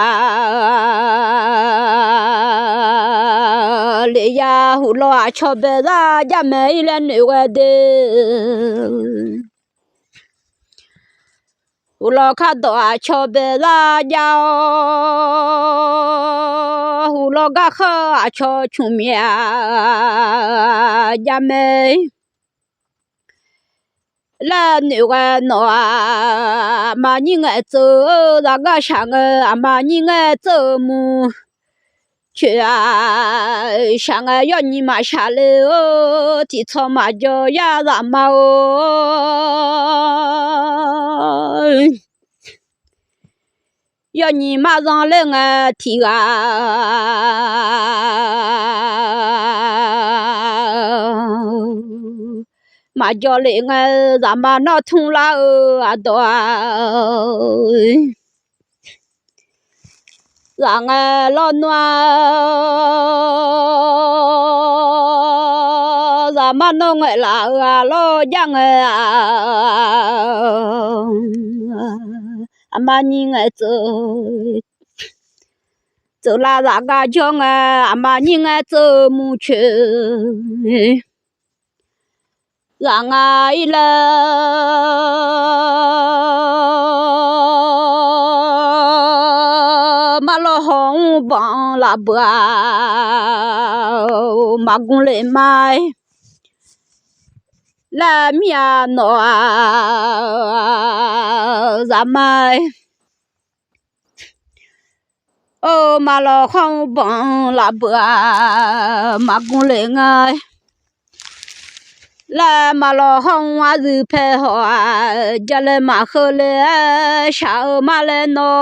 lệ ya hồ lô cho bé ra ya mấy lần nữa đi hồ lô khát đón cho bé ra ya hồ lô cái khao cho chúng mẹ ya mấy là nữa nó mà như ngày giờ là cái sáng mà như ngày giờ mu chuyện sáng giờ你嘛下来提早嘛就呀咱嘛要你嘛让人提mà cho lệ ngay giảm mà nó thung la đó rằng lo noa giảm mà nó ngay là lo giang mà nhìn ngay chỗ là ra cái cho mà nhìn ngay chỗ mu chơi rằng ai là mà lo hong bằng là bữa mà cũng lấy mai là mía nó ra mai mà lo hong bằng là bữa mà cũng lấy ngay là mà lo hong hoa dư phê họ cho lên mà khơi lên sao mà lên nó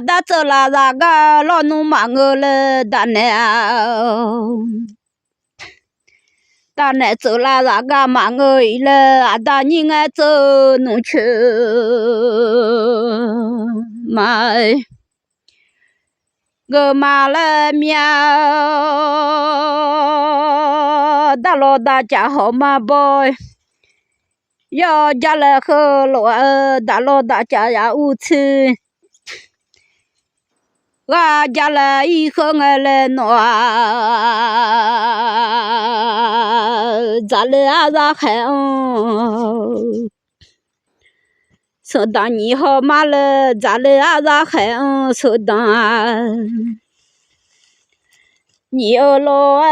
đã trở là ra cái lo nu mà ngơ lên đàn nè ta nè trở là ra cái mà người là ta nhìn nghe trở nụ chơi mà gờ mà là mía đã lo đã trả họ mà boy yo trả là khờ lo đã lo đã trả ya u chi và trả là y không lên nó trả là ra khéo sợ đàn nhị họ mà là trả là ra khéo sợ đàn nhị ở lo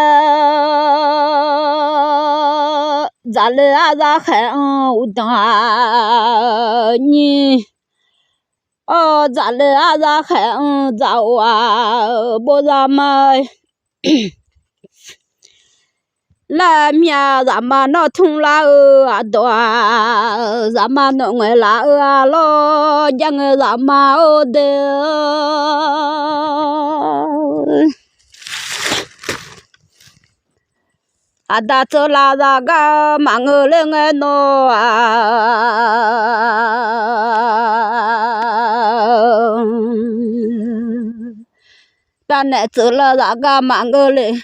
trả là ra khéo đàn nhị trả là ra khéo giàu bố ra mai là mía ra mà nó thung la đó ra mà nó ngoài la lo chẳng ra mà de đã trở là ra cái mà người lên nó ta nè trở là ra cái mà người lên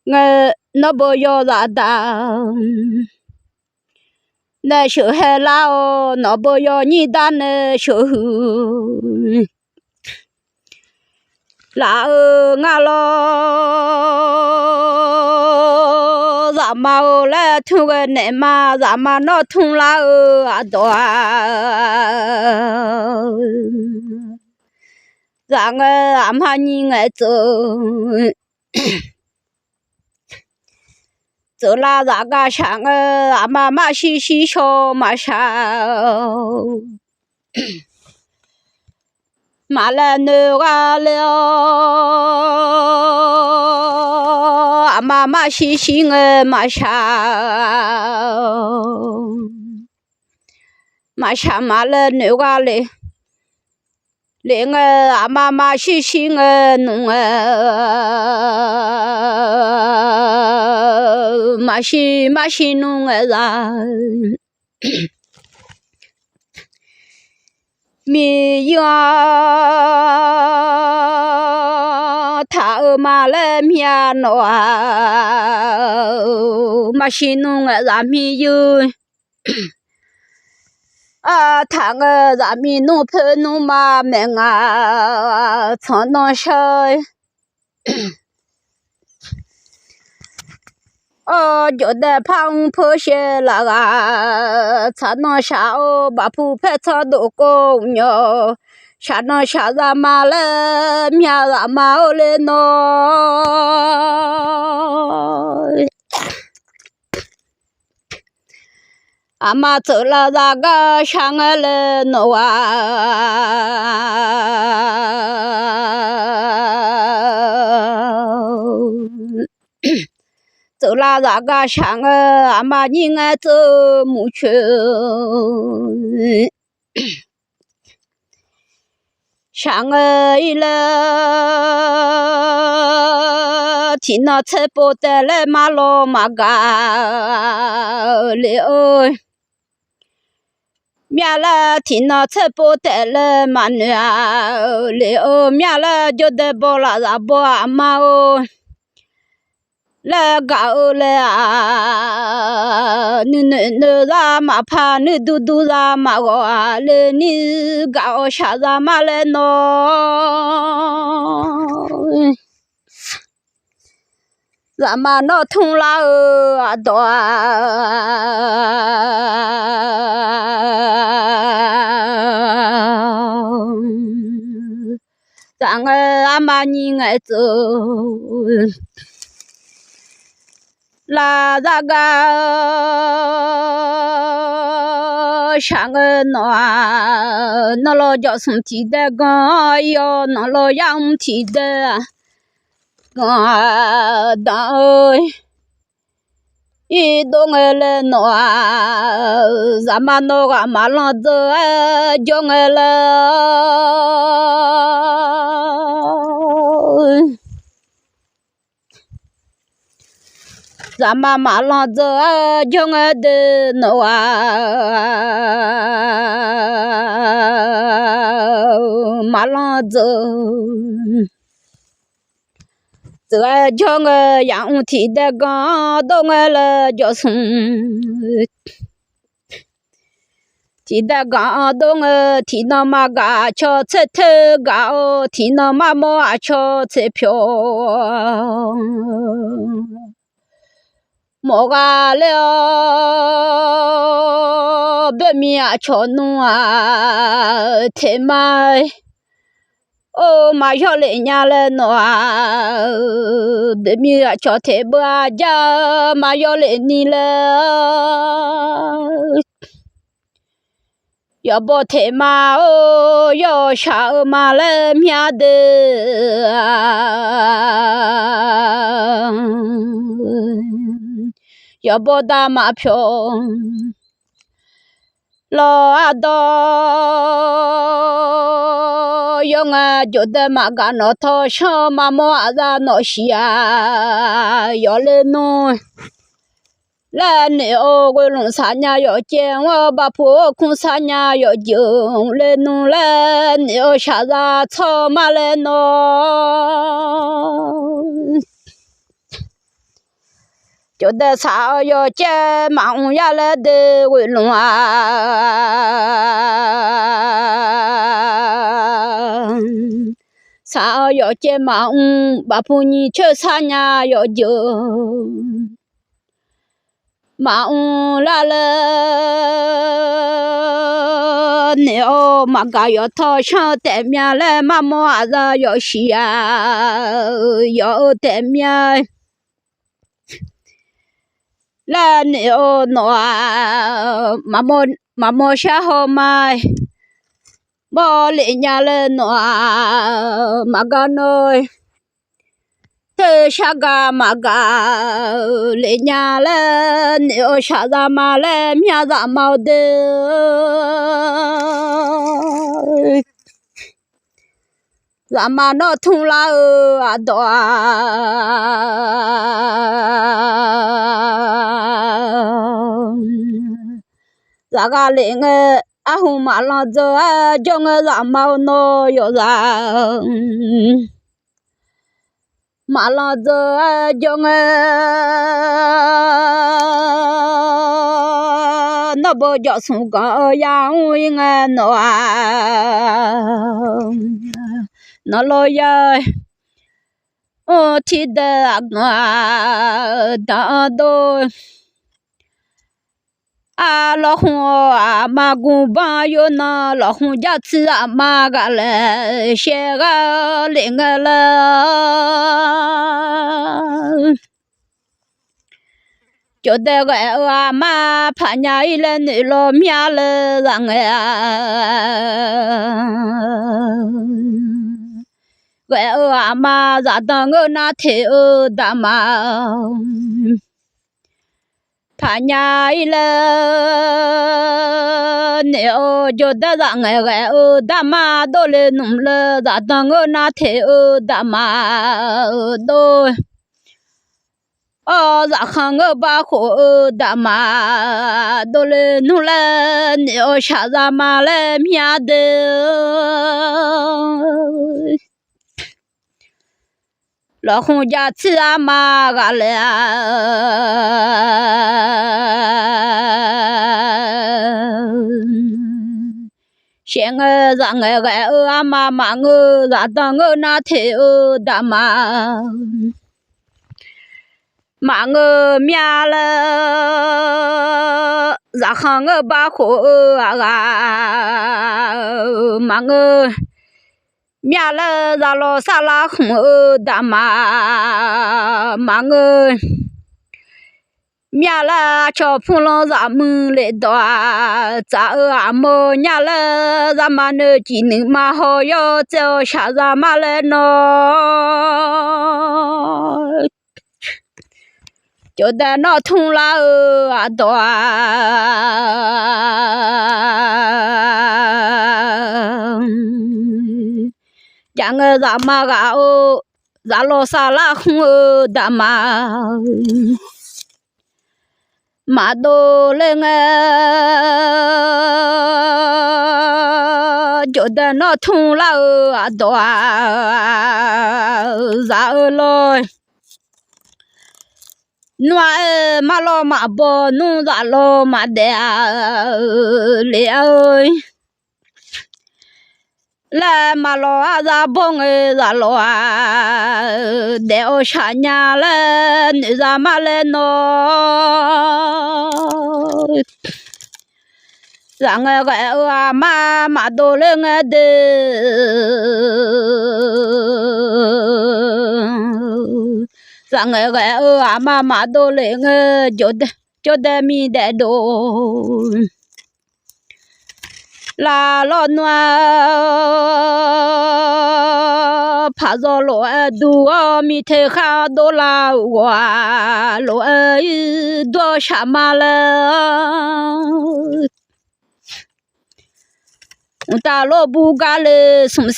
nghe nó bơi ra ta nè sợ hè lao nó bơi như ta nè sợ là ngà lo giả màu là thu cái nè mà giả mà nó thung la đó 让我阿妈你爱走，走啦那个上我阿妈马西西小马上，马来牛啊了，阿妈马西西我马上，马上马来牛啊嘞。连我阿妈妈西西我弄马西弄我啦，米呀，他妈来米诺，马西弄我啦米哟。他个咱们农村农妈们啊，常常说，觉得胖破些那个，常常说把铺排唱都高鸟，常常说咱妈来，面咱妈来喏。阿妈走了那个上我来弄走了那个上我阿妈你爱走木去，上我一来听那车播的来马路马嘎了。面了听那车播的了马女了，面了就得包了啥包阿妈哦，来搞了啊，你啥嘛怕你嘟嘟啥嘛个啊，你搞啥啥嘛来喏。咱们那通了多，咱个阿妈你爱走，那个上个那老叫什么提的个哟，那老杨提的。当一动儿来闹，咱们闹个马浪子叫我了，咱们马浪子叫我的闹马浪子。这叫我养提的刚到我了叫送，提的刚到我提那马嘎敲车头嘎哦，提那马毛敲车票，毛嘎了白面敲弄太妈。马小来伢来喏，白米叫太不家，马小来你了，要不太妈要下马来面的，要不打马票。老阿道要我觉得马嘎那套上马毛阿啥那些要来弄，来你我弄啥伢要见我把破空啥伢要救来弄来你要啥子草马来弄。觉得啥要接忙下来的为弄啥要接忙把婆你吃啥伢要救忙来了你哦，马嘎要讨上对面来，妈妈子要洗呀，要对面。来你哦，那妈妈下好买，莫人家来那马嘎喏。这下个马嘎，人家嘞，你要下啥嘛嘞，明啥毛的，咱们那通了啊多，那个人哎，啊红马浪子啊，叫我啥毛喏要啥。马浪子叫我那不叫松高呀，我应该那老爷，我提的我当都。啊，老红啊，马公帮有那老红家吃啊，马个嘞，些个另个嘞，就得个啊妈怕伢一来女老面了让个啊妈咋当我那头大妈。怕伢一来，你哦就得让哦大妈都来弄了，咋当我那天哦大妈都，哦咋喊我把火大妈都来弄了，你哦下啥嘛来面的。老红家吃啊妈个嘞，现在让啊妈妈我让当我那头大妈，妈我面了，让喊我把火啊，妈我。面了让老啥拉红大妈，妈我面了叫普龙让门来到，咋啊么伢了咱们那技能嘛好要走下咱们来喏，就在那通了啊多。讲个啥嘛个哦，啥老啥拉红哦大妈，马都来个，就在那通了啊多，啥了？暖马老马包，弄啥老马的了。来马老啊，咋帮哎咋老啊？带我下娘来，你咋嘛来喏？让我个啊妈都来我的，让我个啊妈都来我就得米得多。啦老暖，怕着老多米头哈多啦哇，老多啥嘛了？我打老不干了什么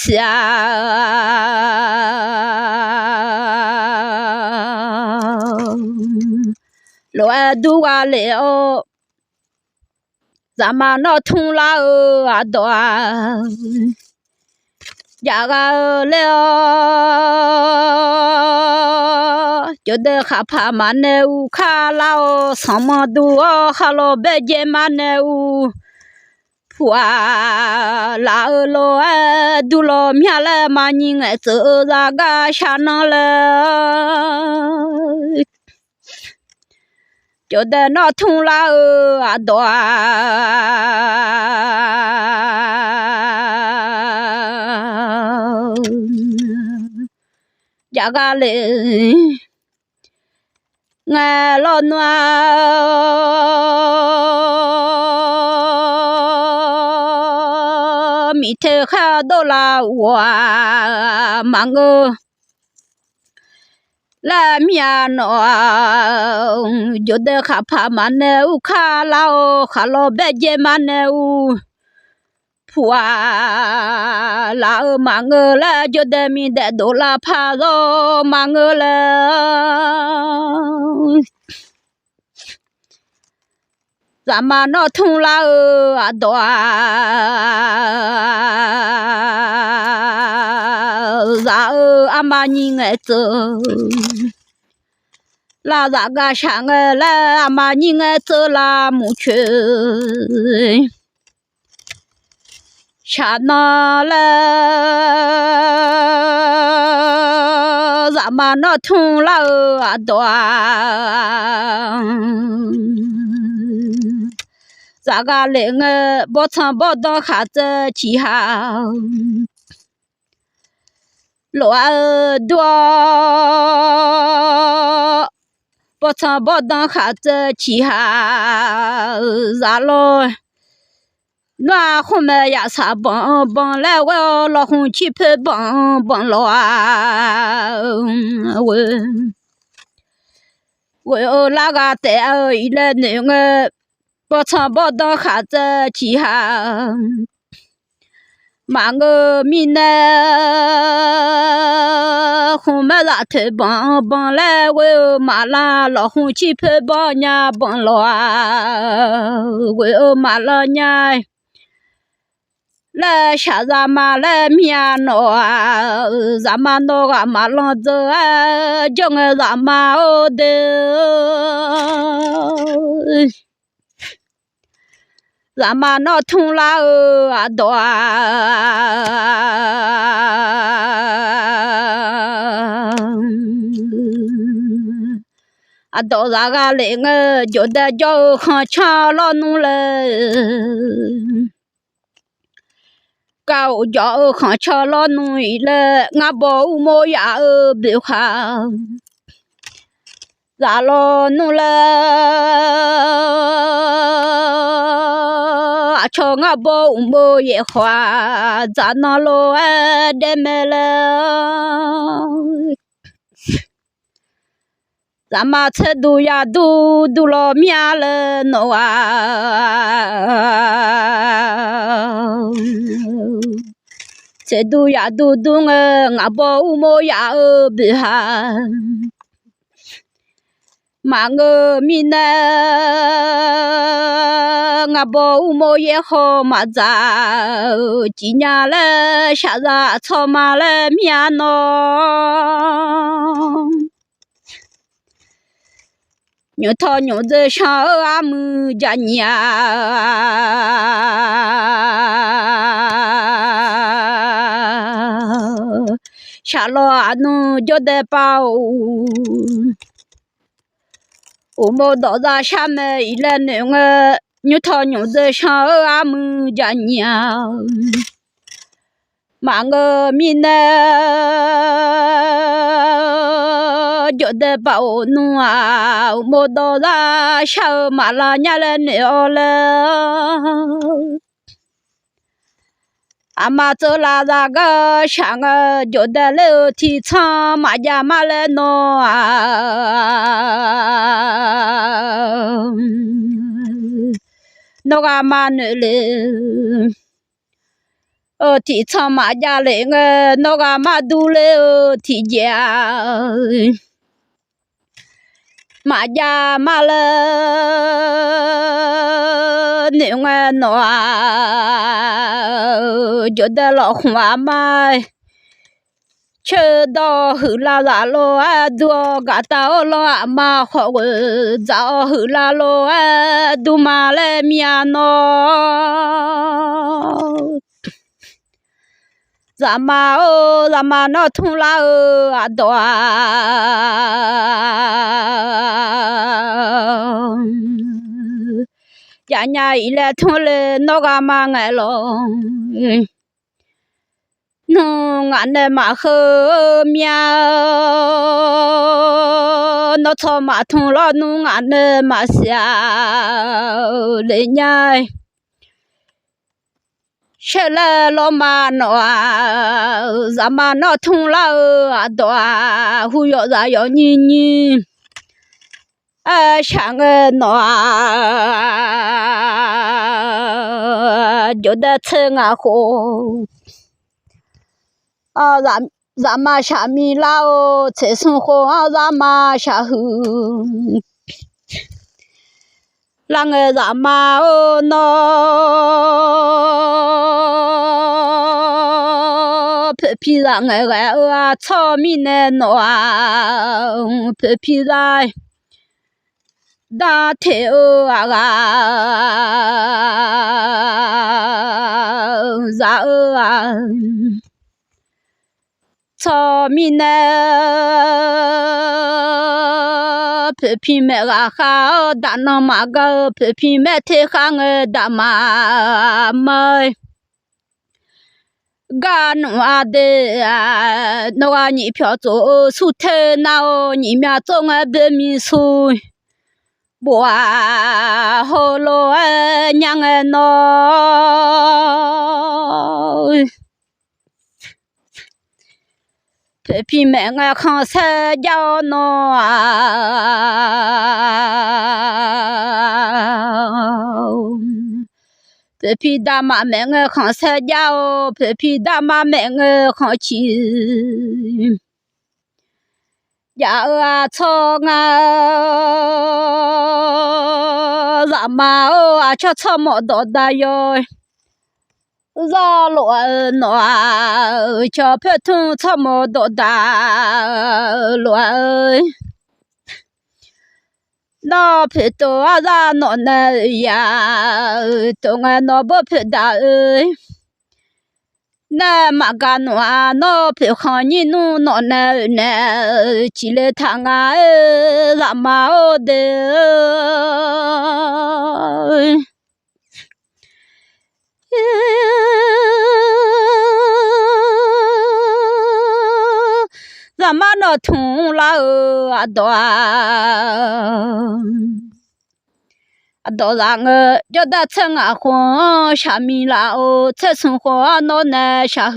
老多哇了。咱们那通了啊多，家个了，就得害怕嘛那乌卡拉什么多，哈罗白姐嘛那乌，普啊拉罗哎，都老面了嘛你爱走那个下能了。就在那通了啊多。呀个嘞，俺老暖米头还到了我忙个。la mia no jode khapa mane u khala o khalo beje mane u phua la mangela jode mi de do la pha do mangela zamano thung la adwa za amani ngezo la za ga shang la amani ngezo la mu chu chana la zamano thung la adwa咋个嘞？我不曾不当孩子起好，乱多不曾不当孩子起好，咋了？那后面也啥帮帮来我老红去拍帮帮了啊！我那个带一来那个。不曾不当孩子起好，马个米呢，红马拉头帮帮来，我马拉老红去拍帮伢帮了啊，我马拉伢来下咱马来面喏啊，咱马喏个马浪子啊，叫我咱马哦的。咱妈那通啦啊多啊，啊多啥个嘞？我觉得叫很强了弄了，搞叫很强了弄一了，俺包冇呀别好。咋了弄了？啊，瞧我包没一花，咋那了啊？得没了？咱妈吃都呀都了面了喏啊！吃都呀都我包没呀别好。马个米呢？我包冇也好嘛咋？今年嘞，下子草马嘞面喏，牛头牛子上俺们家娘，下了俺弄就得包。我们到这下面一来那个牛头牛子上俺们家娘，马个米呢，觉得把我弄啊，我们到这下马拉伢来鸟了。俺妈走了那个上个觉得楼梯长，马家马来弄啊，那个马女嘞，梯长马家嘞个，那个马肚嘞梯家。马家马了，你我暖，觉得老花嘛，吃到后来咋了啊？多个到了嘛好个，早后来了啊，都买来面喏。咱妈那通啦啊多啊，家家一来通了那个嘛爱了，弄俺的马后面，那草马通了，弄俺的马下来年。吃了老马那，咱妈那通了啊多，胡要咱要你，像个那，就得吃啊好，咱妈下米啦哦，吃生活咱妈下后。让个咱妈哦喏，皮皮让个啊炒米呢喏，皮皮让大腿哦啊让啊炒米呢。皮皮买个好，大那马个皮皮买太好个大马买，干娃的啊，那个你票做出头那哦，你面做个白米水，哇好咯娘个喏。皮皮买个看啥叫喏啊？皮皮大妈买个看啥叫？皮皮大妈买个看起，呀啊炒啊，咱妈哦啊吃炒毛多大哟？绕乱乱，小皮桶草木多大乱，那皮多啊让那那呀，东啊那不皮大那马嘎那那皮看你弄那那那，起来汤啊让马哦的。咱妈那通了啊多啊多让个叫他吃啊黄下面啦哦，吃生活那那下后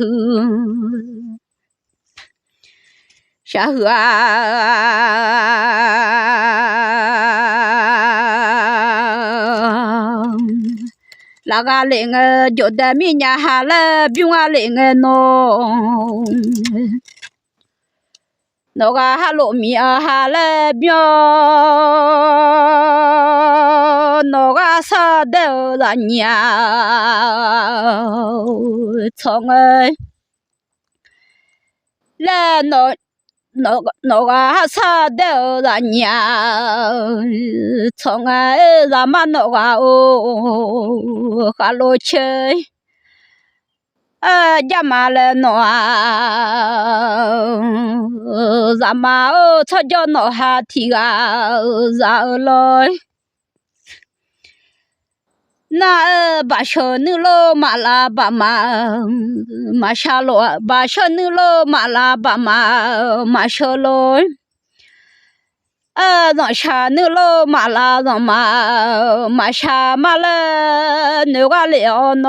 下后啊。那个人个叫得明年下来，比我人个喏，那个哈罗米啊下来比那个啥的人呀，从个来那个啥的人呀，从个咱们那个哦，哈罗去，家嘛来那，咱们哦，吵架闹哈提啊，然来。那把小女老马拉巴马马下罗，把小女老马拉巴马马小罗，让小女老马拉让马下马了那个了喏，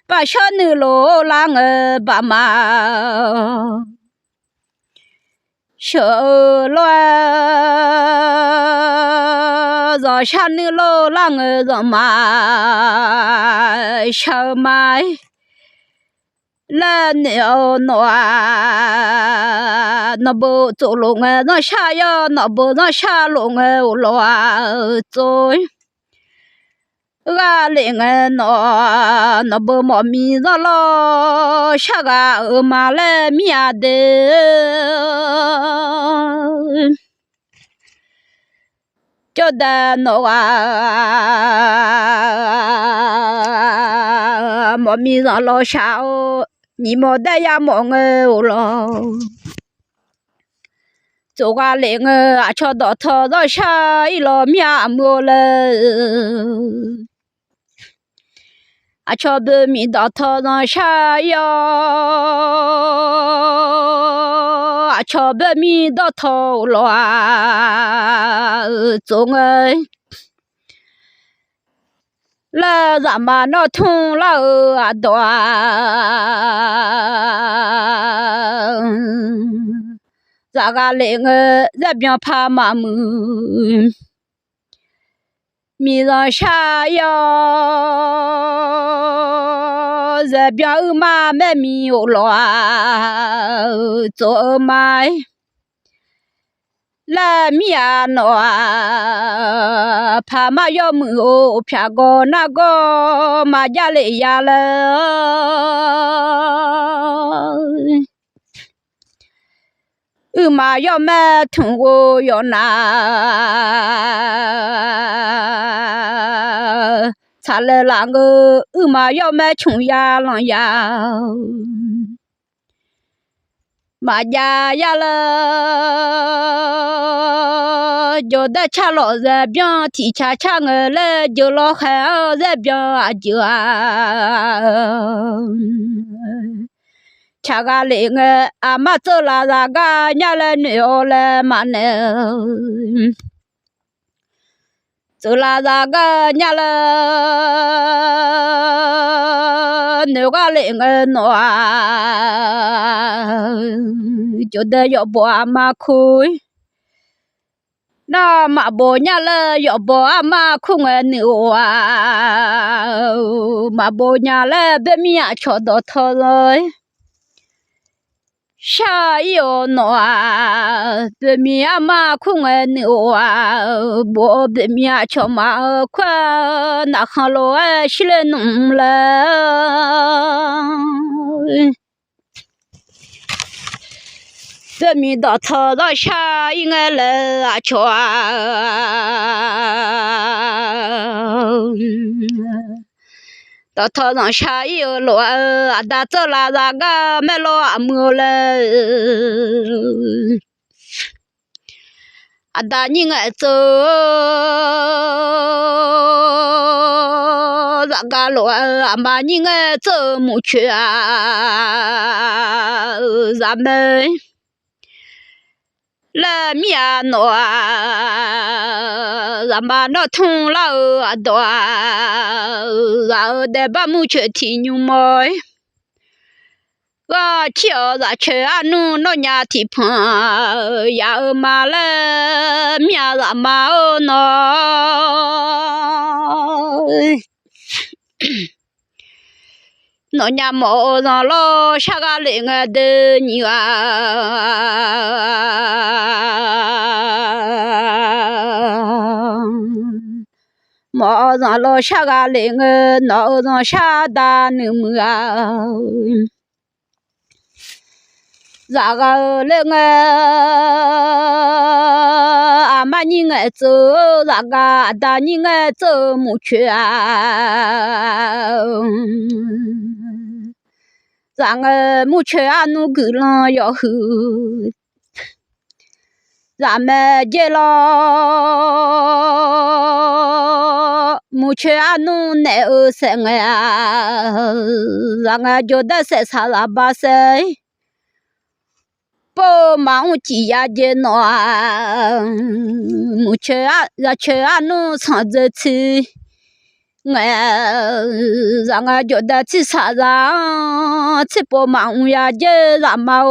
把小女老让个巴马。小乱让下女老让个让嘛小嘛来鸟那不走路个让下呀那不让下路个乱走。个人个那不毛米子了，下个马来面的，叫的那个毛米子了下哦，你没得呀毛个了。做个那个啊，瞧到他到下一老面么了，啊，瞧不米到他上下呀，啊，瞧不米到头了，做个。了咱们那痛了啊多，咋个那个这边怕嘛么？米上下呀，这边嘛没米有了，做嘛？来米啊喏，怕嘛要么哦，偏个那个嘛家里呀了，嘛要么通过要拿，查了那个嘛要么穷呀啷呀。嘛家呀了，就得吃老热饼，提吃吃我了，就老汉热饼啊就啊，吃个那个阿妈走了那个伢了女儿了嘛呢，走了那个伢了那个那个喏。就得要不阿妈哭，那嘛不伢了要不阿妈哭我牛啊，嘛不伢了别米啊瞧到他了，下有喏啊，别米阿妈哭我牛啊，不别米啊瞧嘛快，那行路哎洗了弄了。这米到草上下一个人啊瞧啊，到草上下有路啊，打走了那个没路啊没了，啊打你爱走，那个路啊嘛你爱走没去啊，咱们。了米啊喏啊，咱们那痛了啊多，然后得把木去提牛毛，我瞧着去啊弄那伢提盘，呀嘛了米啊咱嘛哦喏。那伢毛上老下个那个的你啊，毛上老下个那个脑上下大那么啊，那个那个阿妈你爱走，那个大你爱走没去啊。咱个木缺啊，弄够了要后，咱们接了木缺啊，弄奶二三个呀，咱个觉得三三十八岁，不忙几呀的喏，木缺啊，让缺啊弄长着吃。让我觉得吃啥上吃不忙呀就让嘛哦，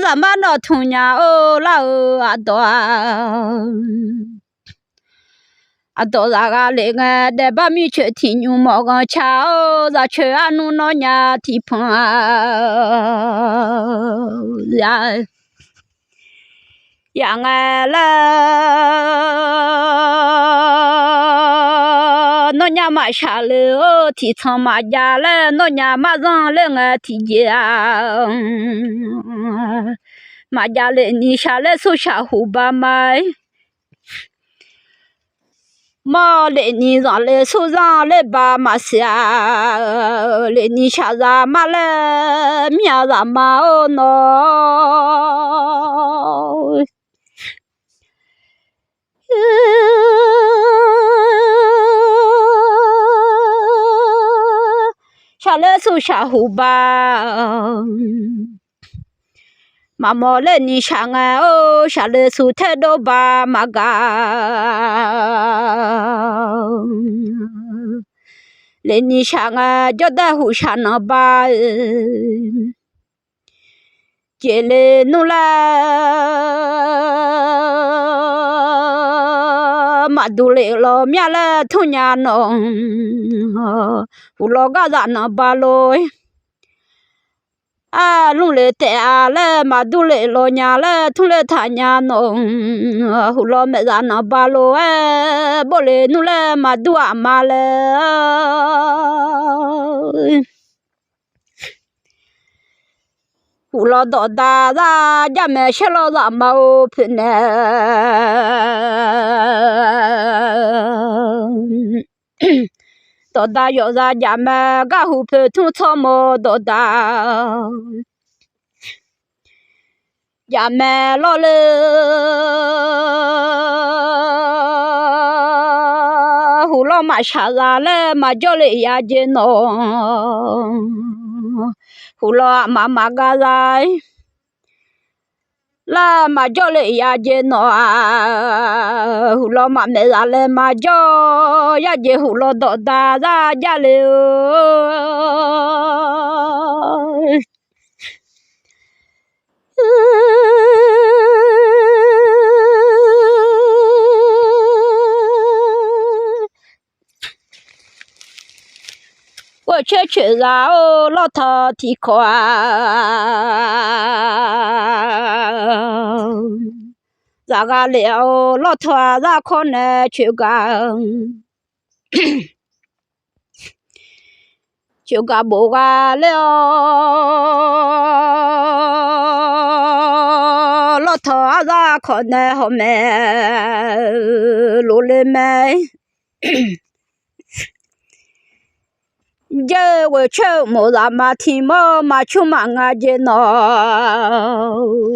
让嘛那痛呀哦啦哦啊多。啊，到那个那个得把米去提牛毛个吃哦，咱去啊弄那伢提盆啊呀呀哎了，那伢嘛下了哦，提仓嘛家了，那伢嘛上了个提家，嘛家了你下来手下户把买。嘛嘞你让嘞手上嘞把嘛下，嘞你下让嘛嘞面让嘛哦喏。下来手下后吧，妈妈来你下来哦，下来手太多吧嘛个，来你下来叫大户下那吧，接来弄啦。嘛都来了，面了同样弄，胡老个咋能把喽？啊，弄来带啊来，嘛都来了娘了，同来他娘弄，胡老没咋能把喽？哎，不来弄来嘛都阿妈了。胡老到大啦，家没吃了啥嘛哦不呢？到大要啥家没个后头土草么到大，家没老了，胡老嘛下啥了嘛叫来呀姐喏。胡老妈妈个来，啦嘛叫来呀姐喏啊，胡老妈没啥来嘛叫呀姐胡老到大啦家里哦。我去啥哦，老头提款，咋个了？老头咋可能去干？就干不干了？老头咋可能好买？路里买。这我去莫啥嘛听么嘛去嘛啊姐喏，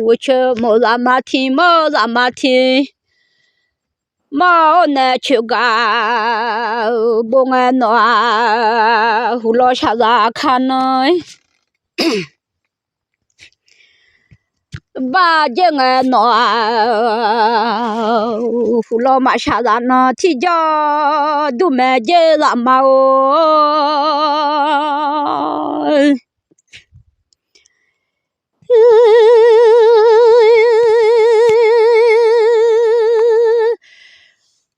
我去莫啥嘛听么啥嘛听，嘛我呢去干不爱喏，胡老下啥看呢？把这个喏，胡老嘛下啥呢？提着都没这啥嘛哦。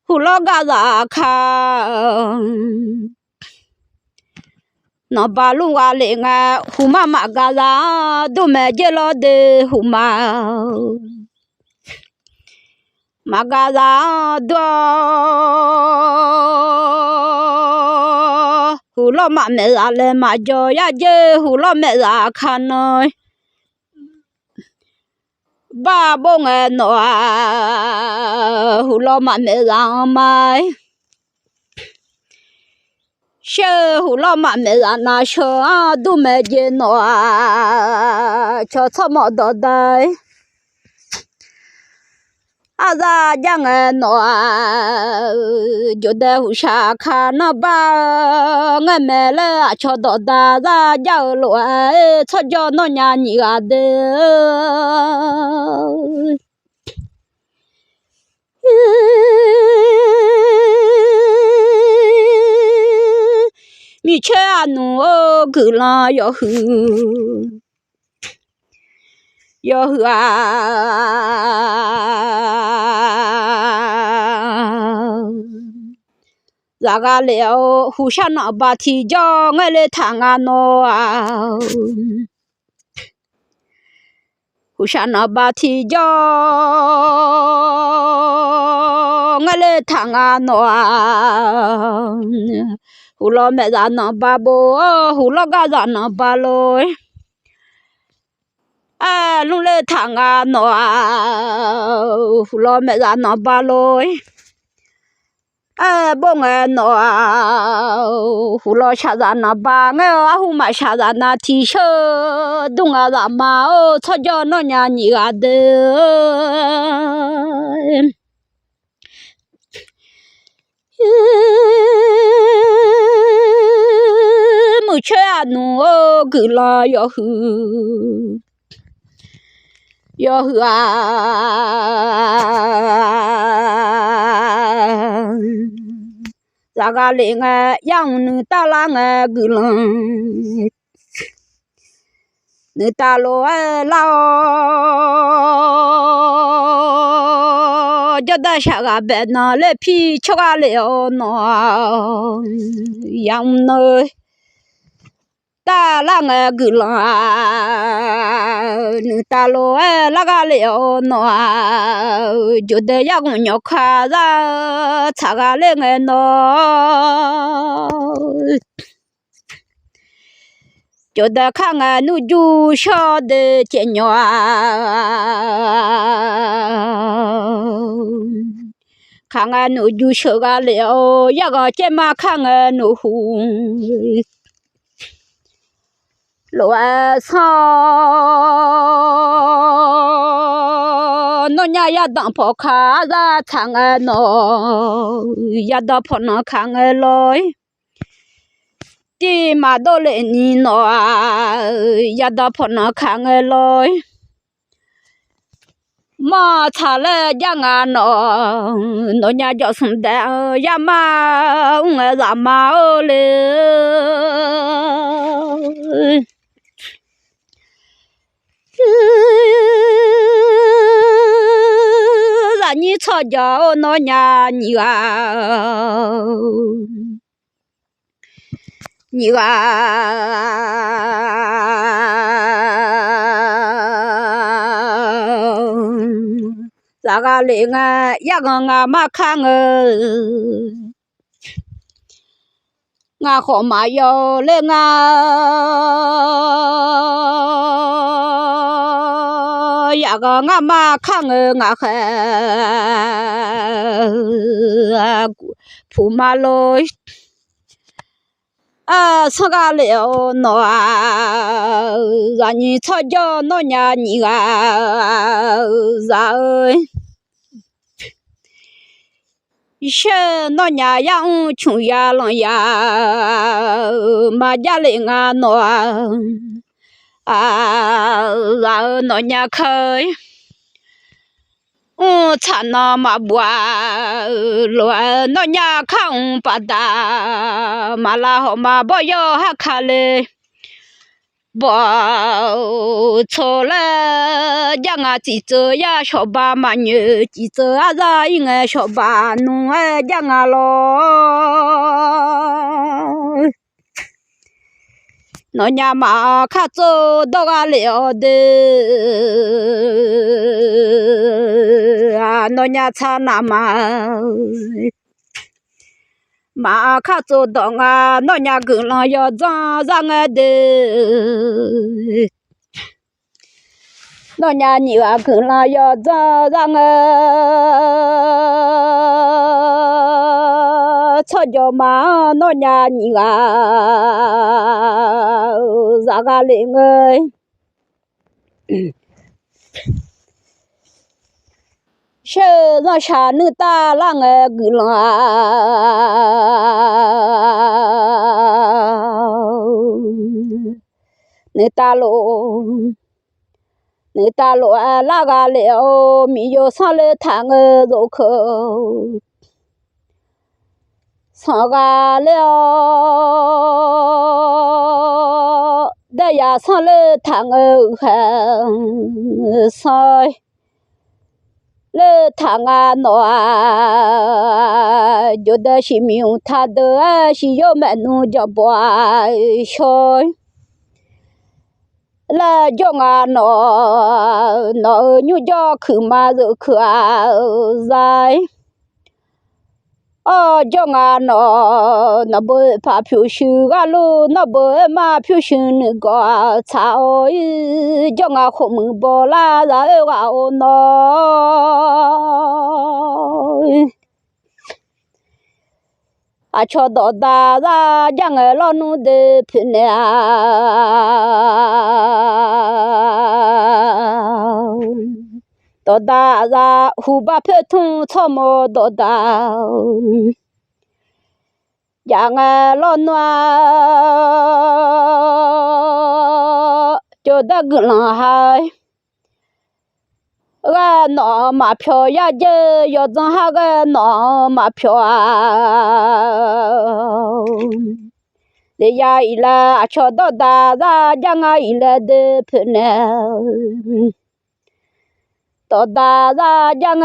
胡老个咋看？那把路啊来啊，胡妈妈个啥都没接了的胡妈，妈个啥多，胡老妈没啥来嘛叫呀姐，胡老没啥看呢。爸爸我喏，胡老妈没让买，小胡老妈没让那小都没见喏，叫草毛到带，啊咋讲喏，就在胡下看那吧，我没了叫到带咋叫路草叫那娘你个的。米吃啊弄哦，够了要喝，要喝啊！咋个了？互相那把提叫我来谈啊喏啊！互相那把提叫我来谈啊喏啊！胡老没啥能把不，胡老个啥能把喽？哎，弄来谈啊喏啊！胡老没啥能把喽？ bông nó hú lo xa ra nó ba nghe hú mà xa ra nó thì sơ đúng là mà cho cho nó nhà nhị à đơ mu chơi nó cứ lo yo hư ra ga lên yang nữ ta la cứ lo nữ ta lo cho ta xa ga bé nó lấy phi cho ga liệu nó yang nơi ta la cứ lo nữ ta lo la ga liệu nó cho ta yang nhóc khá ra xa ga lên nó cho ta khang nu du cho de chen nhỏ khang nu du cho ga liệu ya ga chen ma khang nu hu lo sa nó nhà ya đặng phò khá ra thằng nó ya đặng phò nó khang lối đi mà đôi lên ni nó ya đặng phò nó khang lối mà thà là giang nó nhà cho sum đẻ ya mà ông ra mà lên là như cho cho nó nhà nhiều là ga lên ya nga mà khang nga khó mà yo lên ya nga mà khang nga khe phụ ma lôi sao ga liệu nó ra như cho cho nó nhà nhiều ra ơi xe nó nhà yang chung ya lòng ya mà gia đình nó ra nó nhà khơi chả nó mà bùa lo nó nhà không bắt ta mà là họ mà bỏ vô hát khá lệ bỏ cho là giang chỉ chơi ya shop ba mà nhớ chỉ chơi ra in shop ba nung giang lo nó nhà mà khá cho đâu ga liệu de nó nhà cha nam mà khá cho đâu nó nhà cứ lo yo ra ra de nó nhà nhiều cứ lo yo ra ra cho cho mà nó nhà nhiều ra ga lên ơi sợ nó xa nữ ta là cứ lo nữ ta lộ là ga liệu mi yo sa le thang rồi khờ sa ga liệu đây ya sa le thang sai le thang nó yo da shi mi ta de shi yo me nu jo bo soi là do nó như do khử mà dự khử dài do nó bơi phá phiêu sư gà lu nó bơi mà phiêu sư nữa có sao do không bỏ la ra gạo nó à cho đó ta ra giang ở lo nu de pin à đó ta ra hu ba phê thung cho mò đó ta giang ở lo cho ta cứ lo hai cái nó mà phiếu ya chứ yo trong hai cái nó mà phiếu để ya là cho đó ta ra giang ai là de phen đó ta ra giang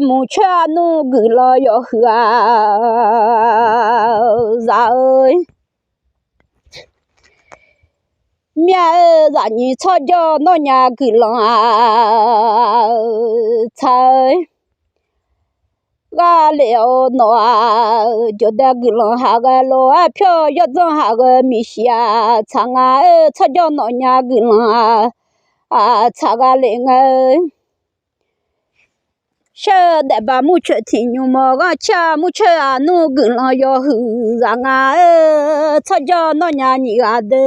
mu cha nu gửi lo yo hua ra ơi mẹ ra như cho cho nó nhà cứ lo trời ga liệu nó cho đã cứ lo ha ga lo phiêu yo trong ha ga mi xia chang cho cho nó nhà cứ lo cha ga lên sợ để bà mua chuyện thì nhưng mà cái cha mua chuyện nó cứ lo yo hư rằng cho cho nó nhà nhị đơ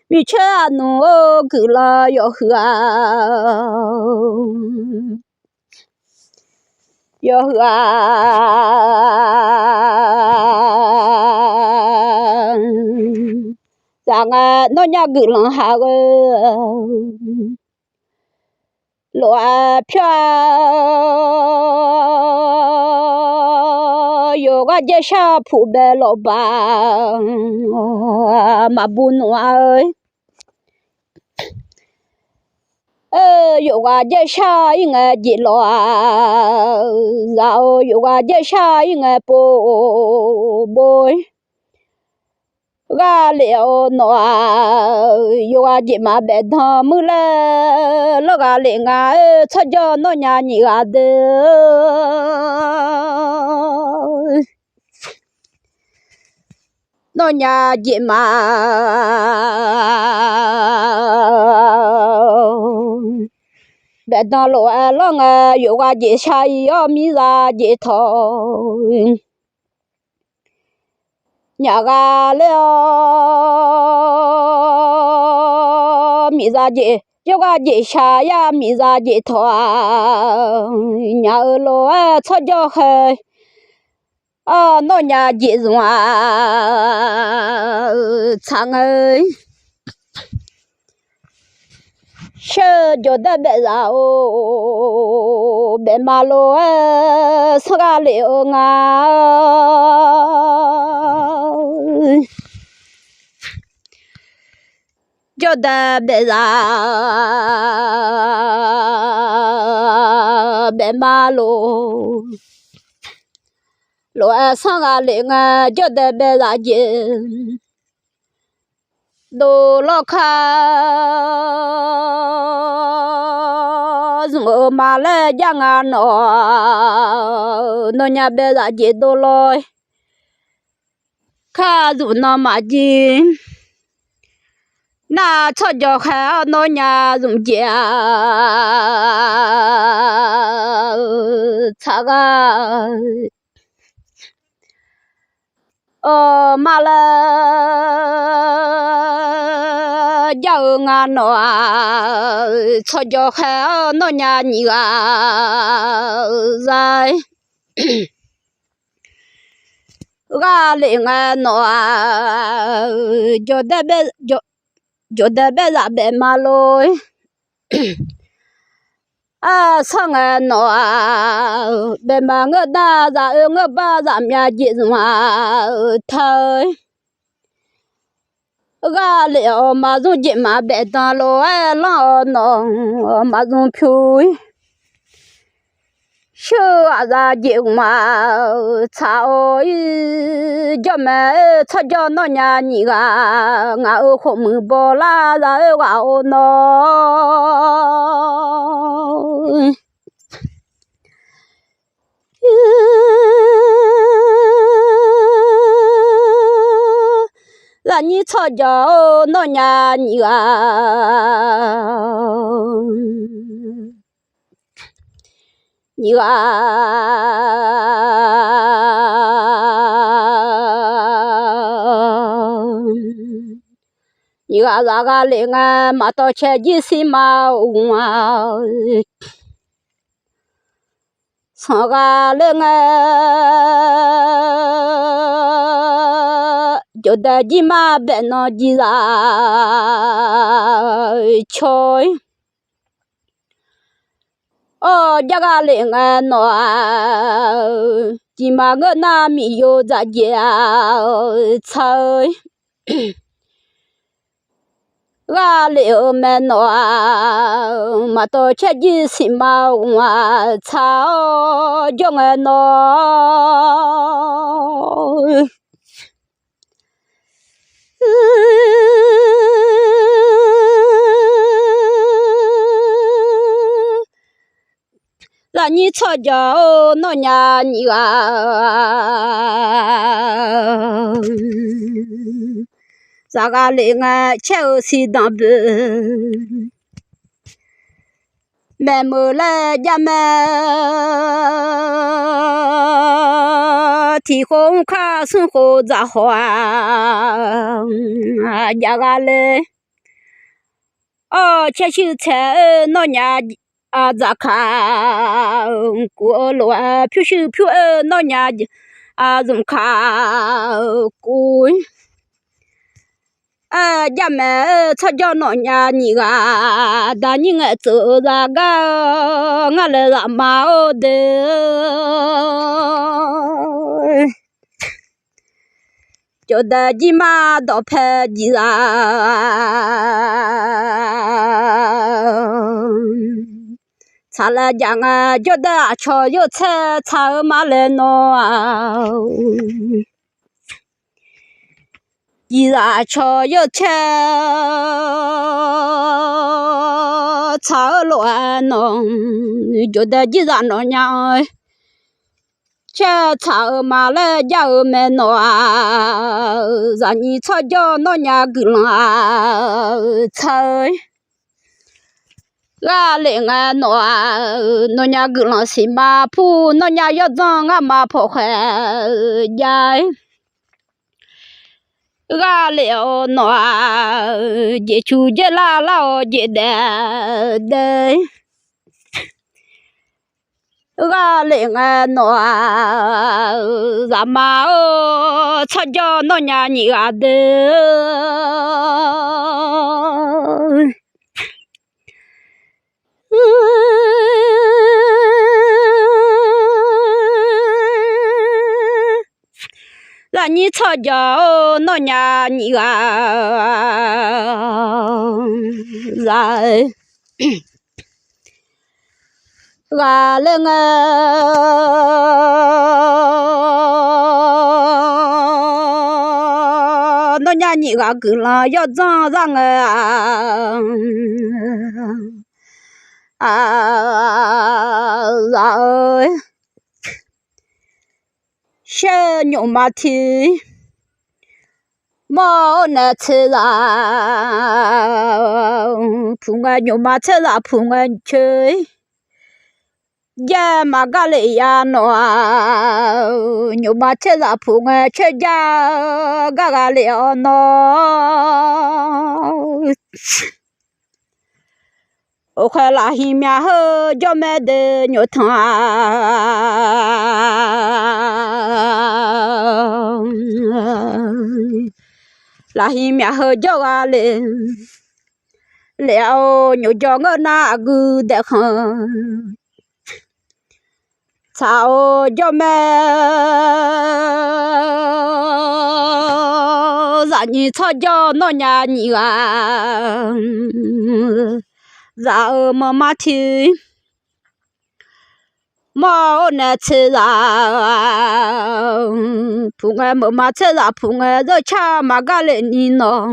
mi chuyện nó cứ lo yo hư yo hư rằng nó nhà cứ lo ha lo phiêu yo ga je sha phu be lo ba mà buồn ơi yo ga je sha ing ji lo giao yo ga je sha ing boy ga liệu nó yo ga ji ma be tha mu le lo ga le nga cho cho nó nhà nhị ga de nó nhà gì mà bé nó lo lo nghe yêu cái gì sai ở mi ra gì thôi nhà ga leo mi ra gì yêu cái gì sai ya mi ra gì thôi nhà lo cho cho hay nó nhà gì mà chẳng ơi sợ cho đã bé già bé mà lo sao cái liệu ngà cho đã bé già bé mà lo sang à liền cho để bé ra gì đồ lo kha dùng mà le giang nó nhà bé ra gì đồ lo kha dùng nó mà gì na cho cho kha nó nhà dùng gì 차가 말라 야응아 너 저저해 너냐 니가 자이 가링아 너 저대베 라베 말로 상아 너 베망어 다자 응어 바자냐 지마 thay ga liệu mà dùng gì mà bé ta lo lo nó mà dùng phui chưa ra gì mà sao cho mẹ cho nó nhà nhị gà ngà ở khu mưa bò la ra ở gạo nó 让你吵架闹呀你啊，你啊，你啊那个人啊，马到车几时嘛啊？上个人啊，就得你嘛别闹几啦，chơi gia ga lên nó chỉ mà ngỡ na mi yo ra chơi ga liệu mà nó mà tôi chết gì xí mà sao trong nó là như cho gió nó nhà như ra ga lên treo xí đầm mẹ mưa là nhà mẹ thì không khá sinh khổ ra hoa nhà ga lên che chữ che nó nhà ra khá của loa phiêu sư phiêu nó nhà dùng khá cuối nhà mẹ cho cho nó nhà nhỉ đã những ngày tự ra ga ngã lệ làm máu đê cho đã gì mà đọc hết gì ra cha là giang cho đã cho yo cha cha mà lên nó gì ra cho yo cha cha loan nó cho đã gì ra nó nhau cha cha mà lên giang mẹ nó ra ni cho cho nó nhà gửi cha ga lên nó nhà gửi nó xí mà phu nó nhà yo dong mà phô khỏe dài ga liệu nó dễ chú dễ la lao dễ đẻ đẻ ga lên nó ra mà cho cho nó nhà nhị đẻ là như cho gió nó nhà nhị lại gà lên nó nhà nhị cứ là do ra rằng rồi xe nhộn mà thì mò nè chơi là phụ người nhộn mà chơi là phụ người chơi ya mà gà lệ ya nó nhộn mà chơi là phụ người chơi ya gà lệ nó ô khoe là hi mẹ hơ cho mẹ de nhổ thang là hi mẹ hơ cho gà lên leo nhổ cho ngơ na gu de khang sao cho mẹ giả như cho cho nó nhà nhỉ ra mà thì mà nè chơi là phụ người mà chơi là phụ người rồi cha mà gà lên đi nó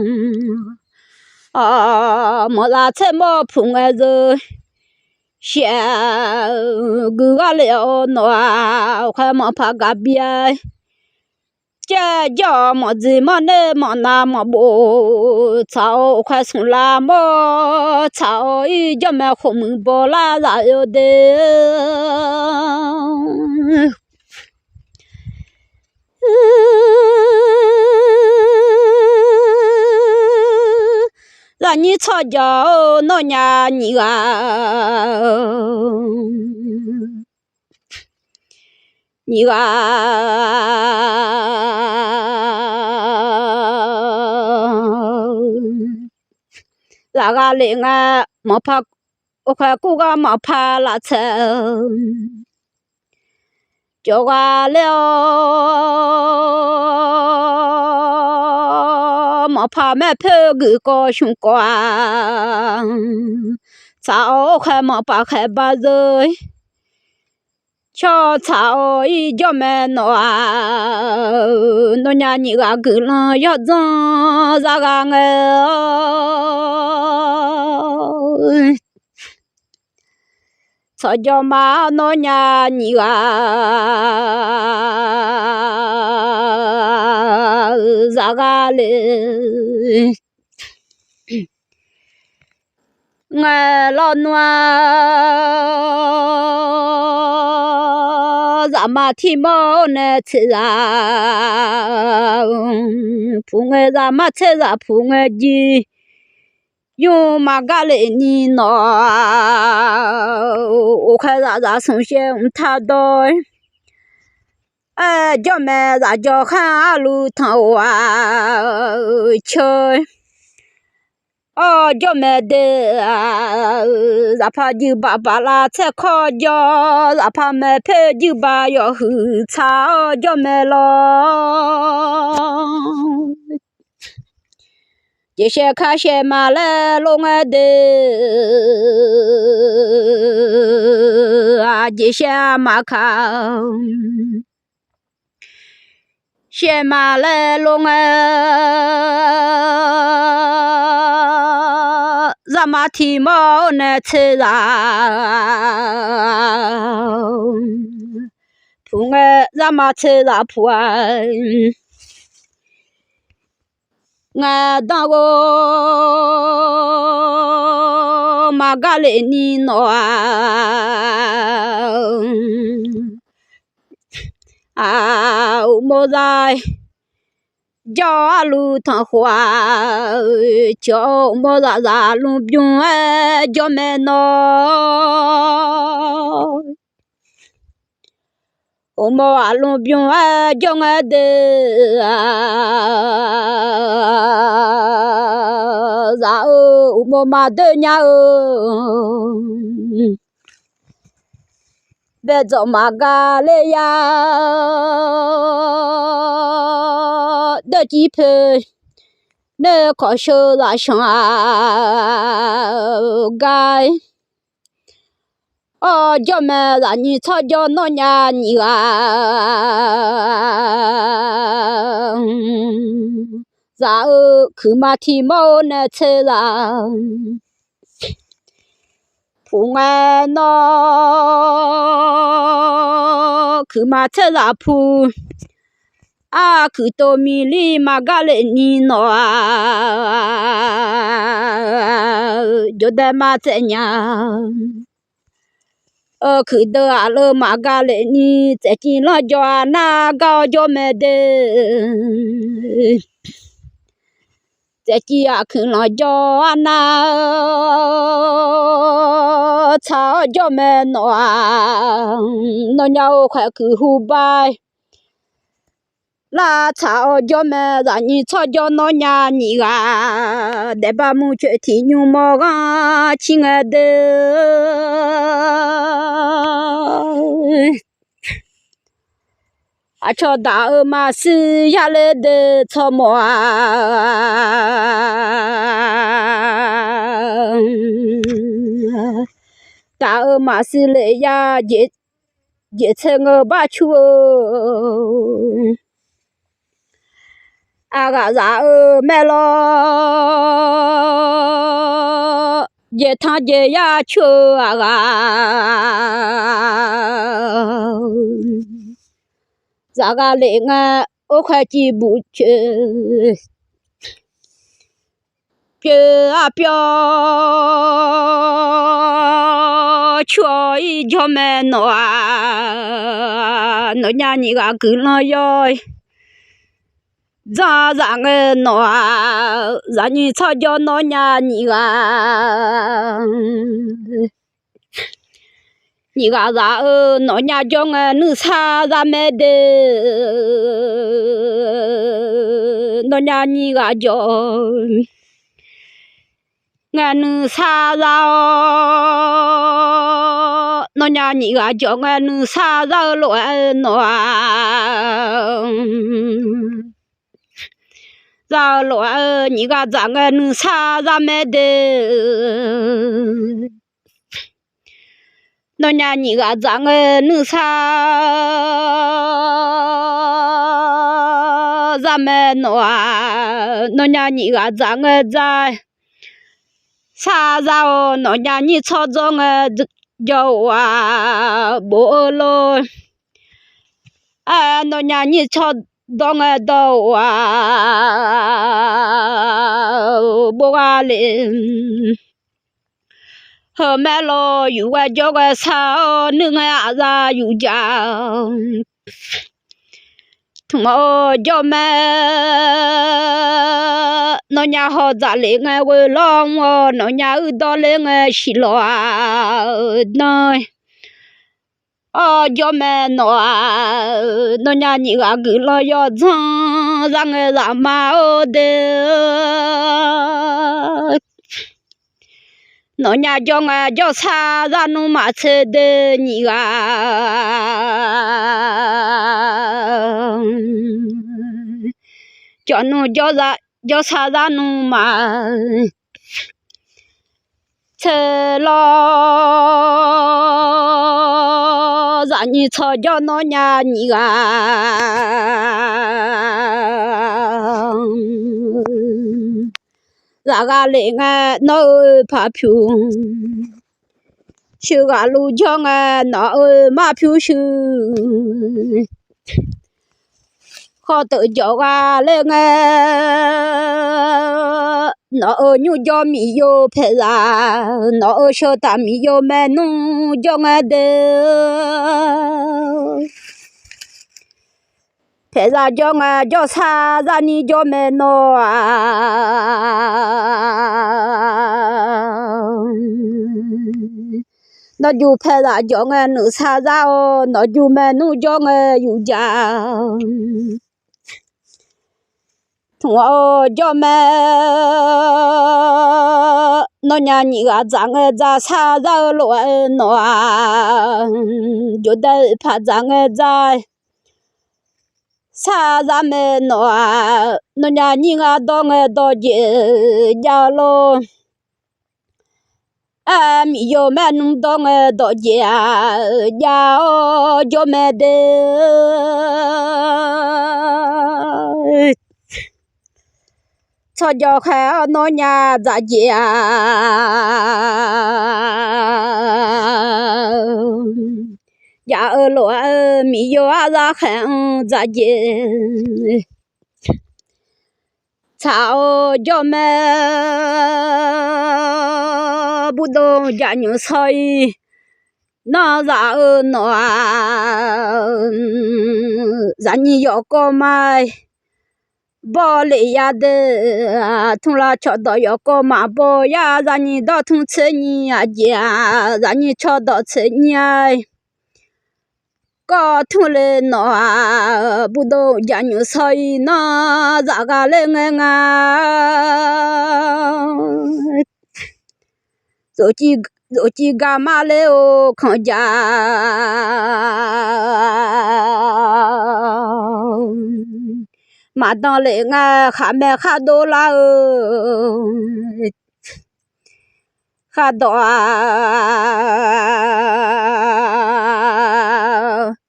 mà là chơi mà phụ người rồi xe cứ gà lên nó khoai mà phá gà bia 这叫么子么呢么那么不，草快送啦么，草一叫么红门包啦啥有的。让你吵架闹呀你啊，你啊，那个人啊，莫怕，我快过个莫怕拉扯。叫我了，莫怕没跑个高雄关，早快莫把开把人，瞧草一叫没弄啊，弄伢你个狗人要怎咋个哎？草叫嘛弄伢你个咋个嘞？我老暖，咱们天猫呢吃啊，铺我咱们吃啊铺我鸡。用马嘎来你闹，我看咋送些他到，哎，叫咩咋叫喊路汤哇吃，哦叫咩的啊，咋怕就把巴拉菜烤焦，咋怕没配就把要后炒叫咩咯。这些看些马来弄爱的啊，这些马看，些马来弄爱，咱马蹄毛呢吃啊，铺爱咱马吃啊铺啊。我当个马嘎来你闹啊，我在家路汤花，叫我在路边哎叫没闹。我们啊路边啊叫我的啊，然后我们嘛的娘哦，别找嘛个来呀，的几盆那烤手拉上啊该。哦，叫咩让你吵叫闹呀你啊，然后去马蹄毛那车上，铺爱闹，去马车上铺，啊去到米里马嘎来你闹啊，就得马这样。去到阿拉马嘎来你在进了家那高叫没得，在进啊去了家那草叫没弄啊，那鸟快去后拜。那草叫咩？让你草叫闹呀你啊！得把木去听牛毛啊，亲爱的。啊，瞧大鹅嘛是下来的草木啊，大鹅嘛是来呀，也成我把球。啊个然后买了一趟一呀球啊个，咋个来啊？ ô khai chi bù chê bia bia chúa ý cho mẹ nó nhà nhị gà cứ lo rồi ra ra nghe nó ra nhị cho cho nó nhà nhị gà ra nó nhà cho nghe nữ xa ra mẹ đê nó nhà nhị gà cho nghe nữ xa ra nó nhà nhị gà cho nghe nữ xa ra lộ nó ra lộ nhị gà ra nghe nữ xa ra mẹ đê nó nhà nhị gà ra nghe nữ xa ra mẹ nó nhà nhị gà ra nghe ra xa ra nó nhà nhị cho cho nghe dầu bố lô nó nhà nhị cho đó nghe đâu bố lên hờ mẹ lo yu qua cho cái sao nương ra yu cha thằng cho mẹ nó nhà họ ra lên nghe quê long nó nhà ở đó lên nghe xí lo nơi cho mẹ nó nhà nhị gà cứ lo cho ra nghe ra mà đê nó nhà cho nghe cho xa ra nó mà chơi đê nhị gà cho nó cho xa ra nó mà chơi lo ra nhị cho nó nhà nhị gà ra gà lên nó phá phiu sư gà lu cho nó mà phiu sư khó tự cho gà lên nó nhu cho mi yo phê ra nó cho ta mi yo mẹ nu cho đê phê ra cho xa ra ni cho mẹ nó nó dù phê ra cho nữ xa ra nó dù mẹ nu cho dù cha thằng cho mẹ nó nhà nhị gà giang ra xa ra lộ nó chỗ đây phải giang ra xa ra mẹ nó nhà nhị gà đó đó dễ gia lô mi yo mẹ nung đó đó dễ gia cho mẹ đê cho khá nó nhà dạ dễ dạ ở lộ mi yo ra khá dạ dễ chào cho mẹ bố đồ dạ nhớ say nó dạ nó dạ như yo có mai bỏ lệ ya de thung la cho đó yo có mà bỏ ya dạ như đó thung chơi như ya dạ như cho đó chơi như có thung lên nó bố đồ dạ nhớ say nó dạ gà lên nghe rồi chỉ gà mà leo không dạ mà đó lệ nghe khá mẹ khá đô la khá đô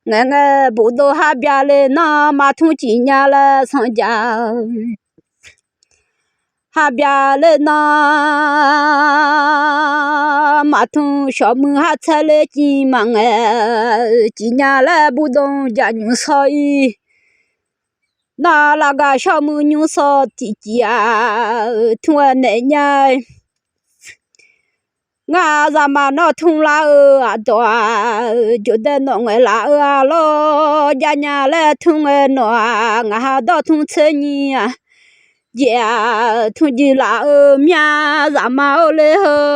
nghe bố đồ ha bia lên nó mà thung chỉ nhà là sang gia ha bia lên nó mà thung shop mưa ha chơi lên chỉ mà nghe chỉ nhà là bố đồ gia nhung soi na là gà sao mưa nhung so thì chia thua nè nhai ngà ra mà nó thung la à toa chỗ đến nó ngay là lo nhà nhà lẽ thung nó ngà đó thung chơi nhỉ dạ thung gì là mía ra mà lẽ hơi